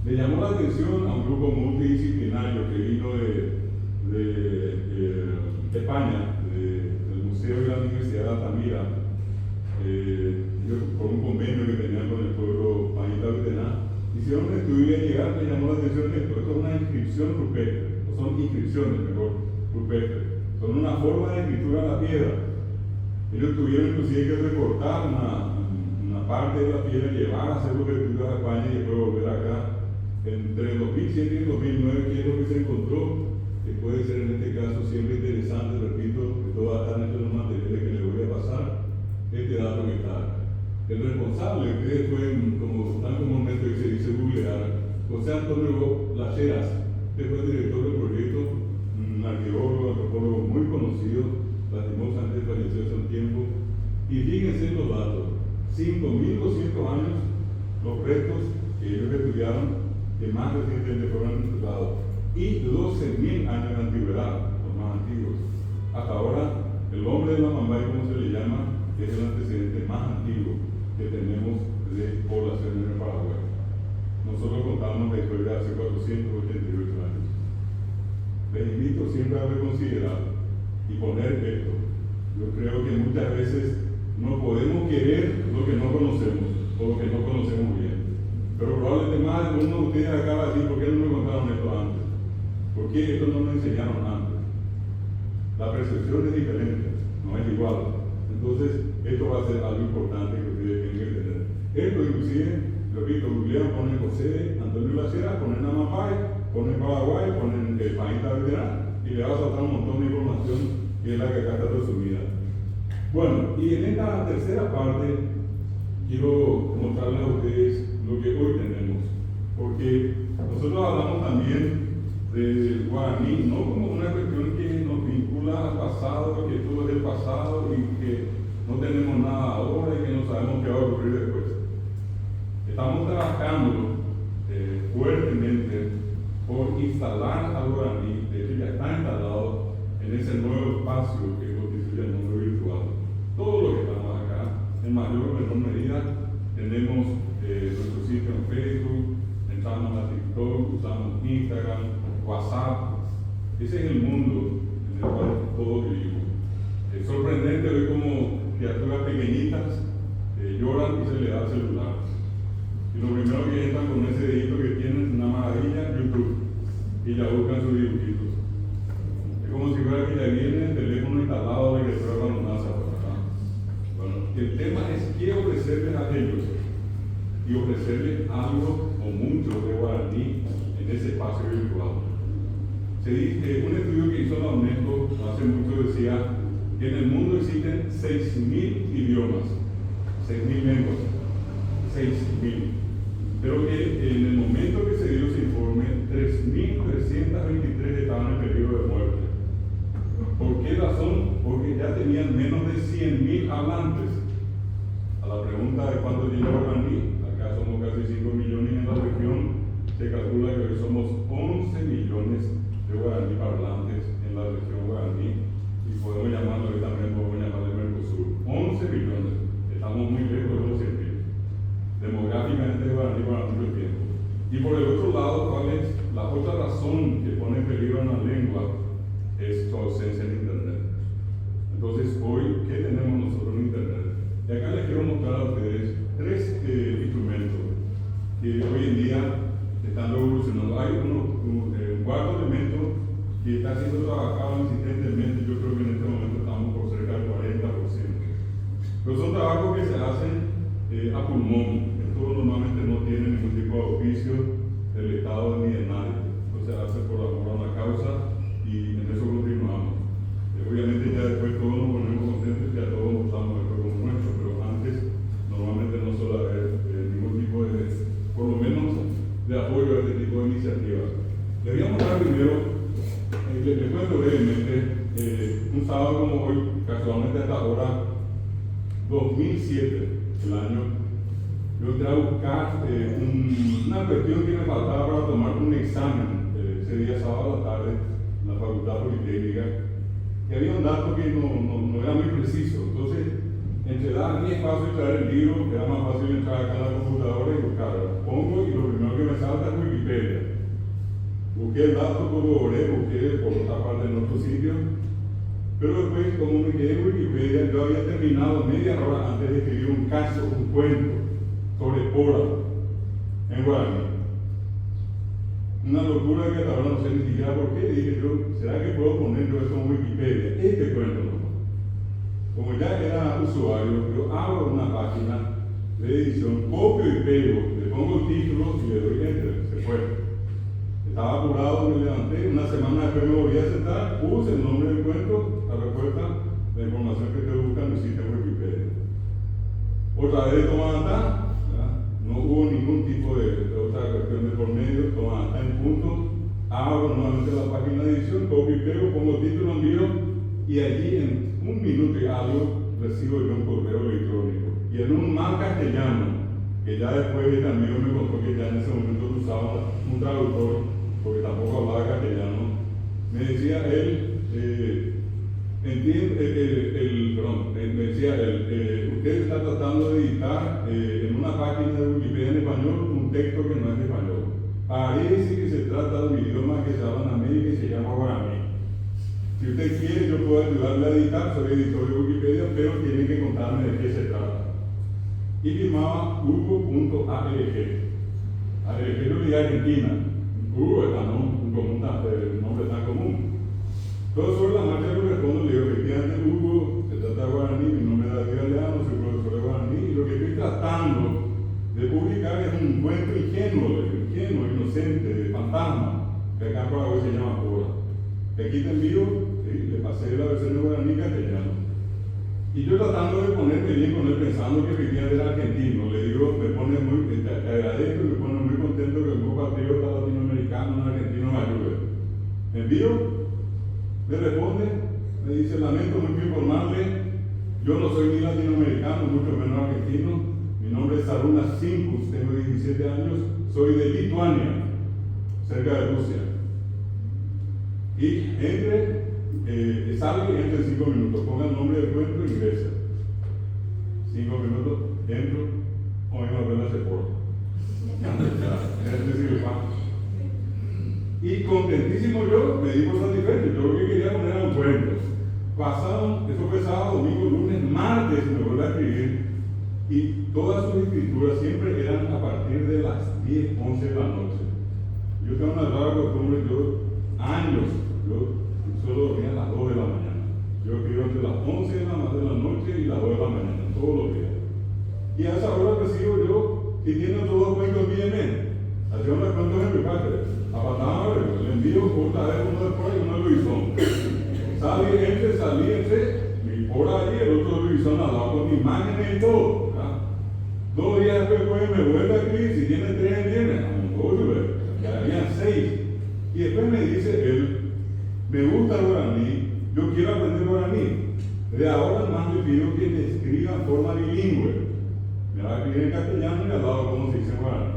Le llamó la atención a un grupo multidisciplinario que vino de España, del Museo y la Universidad de Altamira, por un convenio que tenían con el pueblo panista veterano. Hicieron un estudio y llegar, le llamó la atención que esto es una inscripción rupestre, o son inscripciones mejor, rupestres, son una forma de escritura en la piedra. Ellos tuvieron inclusive que recortar una parte de la piedra, llevar a hacer los estudios a España y después volver acá. Entre el 2007 y el 2009, ¿qué es lo que se encontró? Que puede ser en este caso siempre interesante, repito, que todo va a estar entre los materiales que les voy a pasar, este dato que está acá. El responsable, ustedes pueden, como tan comúnmente se dice, googlear, José Antonio Lacheras, que fue director del proyecto, un arqueólogo, antropólogo muy conocido, lastimosamente falleció hace un tiempo, y fíjense los datos, 5.200 años los restos que ellos estudiaron, que más recientemente fueron estudiados, y 12.000 años de antigüedad, los más antiguos. Hasta ahora, el hombre de la Mambay, como se le llama, es el antecedente más antiguo que tenemos de población en el Paraguay. Nosotros contamos la historia de hace 488 años. Les invito siempre a reconsiderar y poner esto. Yo creo que muchas veces no podemos querer lo que no conocemos o lo que no conocemos bien. Pero probablemente más de uno de ustedes acaba de decir, ¿por qué no me contaron esto antes? ¿Por qué esto no me enseñaron antes? La percepción es diferente, no es igual. Entonces, esto va a ser algo importante que ustedes tienen que tener. Esto, inclusive, repito, googlean, ponen José Antonio Lacheras, ponen Amambay, ponen Paraguay, ponen el panista veterano, y le va a saltar un montón de información que es la que acá está resumida. Bueno, y en esta tercera parte, quiero mostrarles a ustedes lo que hoy tenemos, porque nosotros hablamos también del guaraní, no como una cuestión que nos vincula al pasado, que todo es del pasado y que no tenemos nada ahora y que no sabemos qué va a ocurrir después. Estamos trabajando fuertemente por instalar al guaraní, de hecho ya está instalado en ese nuevo espacio que constituye el mundo virtual. Todo lo que estamos acá, en mayor o menor medida, tenemos nuestro sitio en Facebook, entramos a TikTok, usamos Instagram, WhatsApp. Ese es el mundo en el cual todos vivimos. Es sorprendente ver cómo criaturas pequeñitas lloran y se les da el celular. Y lo primero que entran con ese dedito que tienen, una maravilla, YouTube, y ya buscan sus dibujitos. Es como si fuera que ya viene el teléfono instalado de que prueba cuando nace. Bueno, el tema es qué ofrecerles a ellos y ofrecerles algo o mucho de guaraní en ese espacio virtual. Se dice, un estudio que hizo la UNESCO hace mucho decía que en el mundo existen 6.000 idiomas, 6.000 lenguas, 6.000. Pero que en el momento que se dio ese informe, 3.323 estaban en peligro de muerte. ¿Por qué razón? Porque ya tenían menos de 100.000 hablantes. A la pregunta de cuánto tiene guaraní, acá somos casi 5 millones en la región, se calcula que hoy somos 11 millones de guaraní parlantes en la región guaraní, y podemos llamarlo, hoy también podemos llamarlo Mercosur. 11 millones, estamos muy lejos de los 100.000. Demográficamente guaraní para mucho tiempo. Y por el otro lado, ¿cuál es la otra razón que pone en peligro en la lengua? Es su ausencia en Internet. Entonces, hoy, ¿qué tenemos nosotros en Internet? Y acá les quiero mostrar a Pero son trabajos que se hacen a pulmón. Esto normalmente no tiene ningún tipo de auspicio del Estado ni de nadie. Esto se hace por amor a una causa y en eso continuamos. Obviamente ya después todos nos ponemos contentos y ya todos usamos esto como nuestro, pero antes normalmente no suele haber ningún tipo de, por lo menos, de apoyo a este tipo de iniciativas. Les voy a mostrar primero, les cuento brevemente, un sábado como hoy, casualmente a esta hora, 2007, el año, yo entré a buscar una cuestión que me faltaba para tomar un examen ese día sábado a la tarde en la Facultad Politécnica, y había un dato que no era muy preciso. Entonces, entre dar mi espacio y traer el libro, era más fácil entrar acá en la computadora y buscarlo. Pongo y lo primero que me salta es Wikipedia. Busqué el dato, corroboré, busqué por otra parte en otro sitio, pero después, como me quedé en Wikipedia, yo había terminado media hora antes de escribir un caso, un cuento sobre Pora en guaraní. Una locura que hasta ahora no sé ni siquiera por qué. Dije yo, ¿será que puedo poner yo esto en Wikipedia? Este cuento no. Como ya era usuario, yo abro una página de edición, copio y pego, le pongo el título y le doy enter, se fue. Estaba apurado, me levanté, una semana después me volví a sentar, puse el nombre del cuento, la respuesta, la información que te buscan, lo hiciste en Wikipedia. Otra vez de Tomatá, no hubo ningún tipo de otra cuestión de por medio, Tomatá en punto, abro nuevamente la página de edición, copio y pego, pongo título, envío, y allí en un minuto y algo recibo yo un correo electrónico. Y en un mal castellano, que ya después este amigo me contó que ya en ese momento usaba un traductor, porque tampoco hablaba castellano, me decía él, me decía él, usted está tratando de editar en una página de Wikipedia en español un texto que no es español. Parece que se trata de un idioma que se habla en América y se llama guaraní. Si usted quiere, yo puedo ayudarle a editar, soy editor de Wikipedia, pero tiene que contarme de qué se trata. Y firmaba Hugo.arg. ARG yo leía Argentina. Hugo es un nombre tan común. Todo sobre la marcha yo respondo, le digo, efectivamente Hugo, se trata de guaraní, mi nombre es David Galeano, soy profesor de guaraní, y lo que estoy tratando de publicar es un cuento ingenuo, inocente, de fantasma, que acá en Paraguay se llama Pora. Aquí te envío, le pasé la versión de guaraní castellano. Y yo tratando de ponerme bien con él, pensando que efectivamente era argentino, le digo, me pone muy, te agradezco y me pone muy contento que un compatriota latinoamericano, un argentino me ayude. Me envío, me responde, me dice, lamento mucho informarle, yo no soy ni latinoamericano, mucho menos argentino, mi nombre es Saruna Simkus, tengo 17 años, soy de Lituania, cerca de Rusia. Y salgo y entro en 5 minutos, ponga el nombre del cuento e ingresa. 5 minutos, entro, o me apenas se porta. Y contentísimo yo, me di por satisfecho, yo lo que quería poner era un cuento. Pasaron, eso fue sábado, domingo, lunes, martes, me vuelve a escribir, y todas sus escrituras siempre eran a partir de las 10, 11 de la noche. Yo tengo una rara costumbre, yo solo dormía a las 2 de la mañana. Yo escribo entre las 11 de la noche y las 2 de la mañana, todos los días. Y a esa hora recibo yo, si tienen todos los cuentos, envíenme. Hacía unos cuentos en mi parte. Apartaba, le envío otra vez uno después y uno de Luisón. Salí entre, y por ahí el otro de Luisón al lado con imágenes y todo. ¿Verdad? 2 días después me vuelve a escribir, si tienen 3 envíenme. Ya habían 6. Y después me dice él, me gusta el guaraní, yo quiero aprender guaraní. De ahora en más le pido que me escriba en forma bilingüe. Me va a escribir en castellano y al lado cómo se dice en guaraní.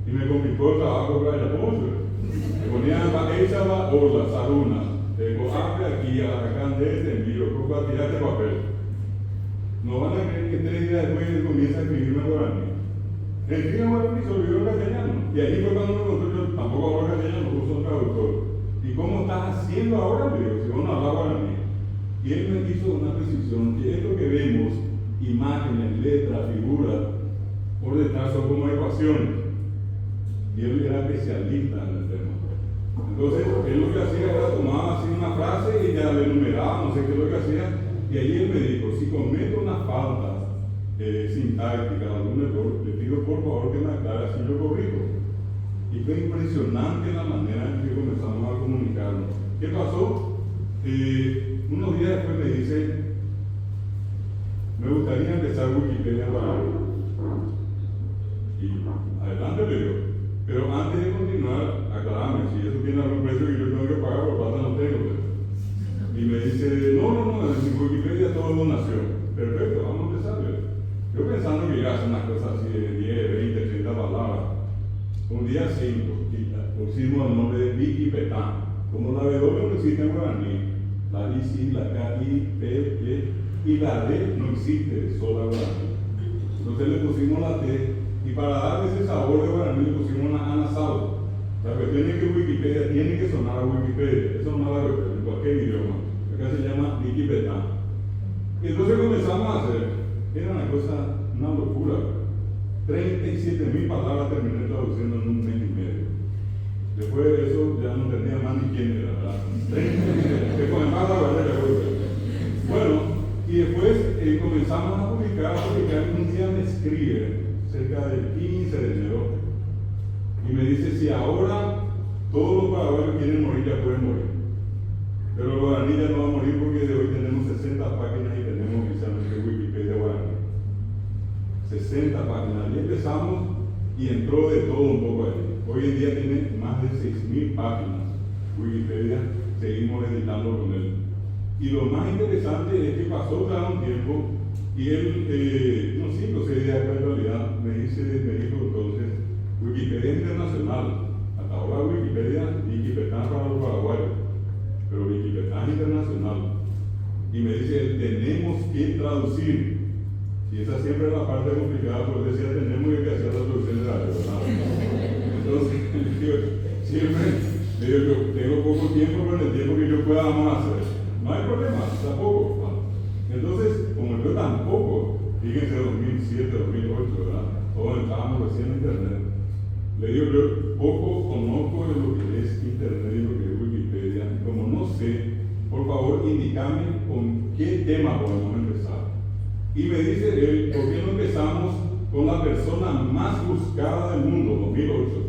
Y me complicó el trabajo para allá. Me ponía Baechaba o la Saruna. Tengo aquí a la candela, envío, coco a tirar de papel. No van a creer que 3 días después él comienza a escribirme en guaraní. Escribe en guaraní, se olvidó el castellano. Y allí fue cuando me contó, yo tampoco hablo castellano, uso un traductor. ¿Y cómo estás haciendo ahora? Le digo, si vos no hablas guaraní. Y él me hizo una precisión, que esto que vemos, imágenes, letras, figuras, por detrás son como ecuaciones. Y él era especialista en el tema. Entonces, él lo que hacía era tomar así una frase y ya le enumeraba, no sé qué es lo que hacía. Y ahí él me dijo, si cometo una falta sintáctica, algún error, le pido por favor que me aclare, así yo corrijo. Y fue impresionante la manera en que comenzamos a comunicarnos. ¿Qué pasó? Unos días después me dice, me gustaría empezar Wikipedia para mí. Y adelante le digo, pero antes de continuar, aclarame, si eso tiene algún precio que yo tengo que pagar, por plata no tengo. Y me dice, no, en Wikipedia todo es donación. Perfecto, vamos a empezar. Yo pensando que iba a hacer unas cosas así de 10, 20, 30 palabras. Un día 5, pusimos el nombre de Wikipetá. Como la W no existe en guaraní, la I sí, la K, I, P, E, y la D no existe, sola guaraní. Entonces le pusimos la T, y para darle ese sabor de guaraní le pusimos una A nasal. La cuestión es que Wikipedia tiene que sonar a Wikipedia, eso no la en cualquier idioma. Acá se llama Wikipetá. Y entonces comenzamos a hacer, era una cosa, una locura. 37.000 palabras terminé traduciendo en un mes y medio. Después de eso ya no tenía más ni quién era, ¿verdad? Que comenzaba a valer la vuelta. Bueno, y después comenzamos a publicar porque un día me escribe, cerca del 15 de enero, y me dice, si ahora todos los paraguayos quieren morir, ya pueden morir. Pero los guaraní ya no va a morir porque de hoy tenemos 60 páginas y tenemos oficialmente Wikipedia guaraní. 60 páginas. Y empezamos y entró de todo un poco allí. Hoy en día tiene más de 6.000 páginas. Wikipedia, seguimos editando con él. Y lo más interesante es que pasó cada un tiempo y él, unos 5 o 6 días de actualidad, me dijo entonces, Wikipedia internacional. Hasta ahora Wikipetá para los paraguayos, pero Wikipetá internacional. Y me dice, tenemos que traducir. Y esa siempre es la parte complicada, porque decía, tenemos que hacer la traducción de la verdad. Entonces, siempre le digo, yo tengo poco tiempo, pero en el tiempo que yo pueda vamos a hacer. No hay problema, tampoco. ¿Vale? Entonces, como yo tampoco, fíjense 2007, 2008, ¿verdad? Todos estábamos recién en internet. Le digo, yo poco conozco de lo que es internet y lo que es Wikipedia. Y como no sé, por favor, indícame con qué tema podemos empezar. Y me dice él, ¿por qué no empezamos con la persona más buscada del mundo, 2008?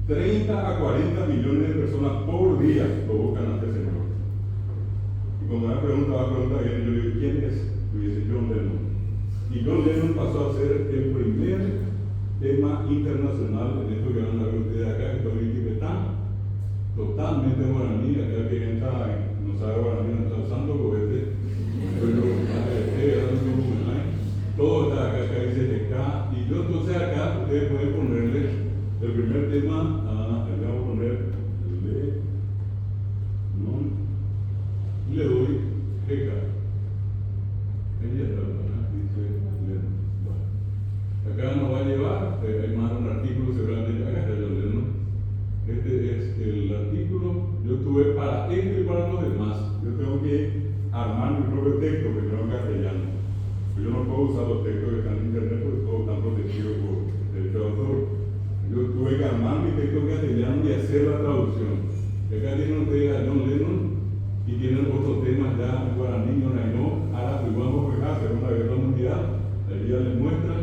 30 a 40 millones de personas por día lo buscan a este señor. Y cuando me pregunta bien, yo le digo, ¿quién es? Y me dice, John Lennon. Y John Lennon pasó a ser el primer tema internacional en esto que van a ver ustedes acá, que es Wikipetá, totalmente guaraní. Acá que entra, no sabe guaraní, no está usando cohete. Todo está acá, dice acá, y yo entonces acá ustedes pueden ponerle el primer tema, le vamos a poner le doy GK. Ella está, dice acá nos va a llevar, hay más un artículo seguramente, acá está yo leyendo. Este es el artículo, yo tuve para esto y para los demás, yo tengo que armar mi propio texto, primero en castellano. Yo no puedo usar los textos que están en internet porque todos están protegidos por derecho de autor. Yo tuve que armar mi texto en castellano y hacer la traducción. Acá tienen ustedes a John Lennon y tienen otros temas ya en guaraní, no, ahora pues vamos a Segunda Guerra Mundial, ahí ya les muestra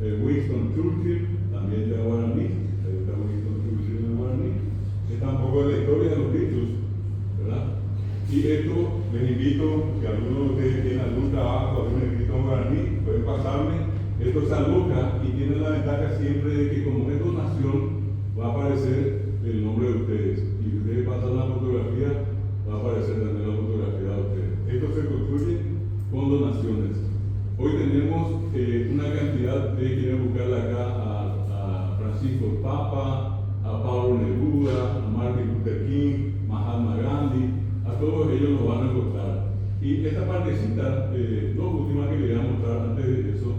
Winston Churchill, también ya guaraní, ahí está Winston Churchill en guaraní. Está un poco de la historia de los Beatles, ¿verdad? Y esto les invito, si alguno de ustedes tiene algún trabajo, algún escrito en guaraní, pueden pasarme. Esto se aloja y tiene la ventaja siempre de que como es donación, va a aparecer el nombre de ustedes. Y si ustedes pasan la fotografía, va a aparecer también la fotografía de ustedes. Esto se construye con donaciones. Hoy tenemos una cantidad de, quieren buscarle acá a Francisco Papa, a Pablo Neruda, a Martin Luther King, Mahatma Gandhi. A todos ellos los van a encontrar. Y esta partecita, dos últimas que les voy a mostrar antes de eso,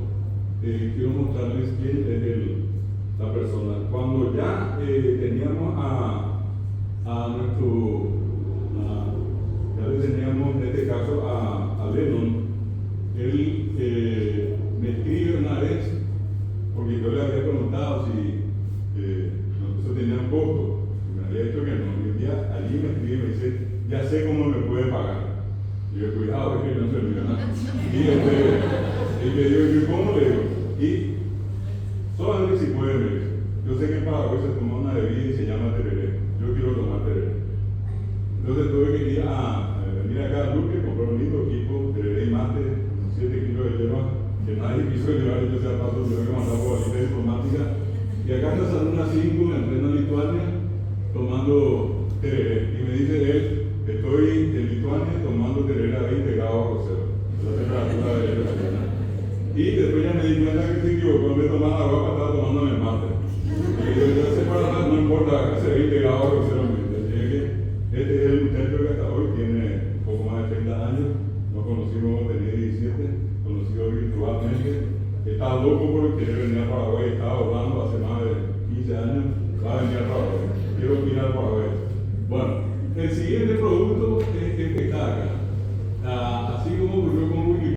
quiero mostrarles quién es la persona. Cuando ya teníamos a nuestro, ya le teníamos en este caso a Lennon, él me escribe una vez, porque yo le había preguntado si eso tenía un costo, y me había dicho que no. Y un día allí me escribe y me dice, ya sé cómo me puede pagar. Y yo, cuidado, es que no se olvida nada. Y Y le digo, ¿y cómo le digo? Y solamente si puede, me dice. Yo sé que en Paraguay se toma una bebida y se llama tereré. Yo quiero tomar tereré. Entonces tuve que ir a venir acá a Luque, comprar un lindo equipo, tereré y mate, 7 kilos de hierba, que nadie quiso llevar, yo sea paso, tuve que mandar por la diplomática. Y acá está una 5 en plena Lituania tomando tereré. Y me dice él, estoy en Lituania tomando tereré a 20 grados bajo cero. La temperatura de la mañana. Y después ya me di cuenta que se equivocó, me tomaba agua, estaba tomándome el mate. Y yo sé para nada, no importa, acá hace 20 grados bajo cero. Este es el muchacho que hasta hoy tiene poco más de 30 años, nos conocimos cuando tenía 17, conocido virtualmente, está loco por querer venir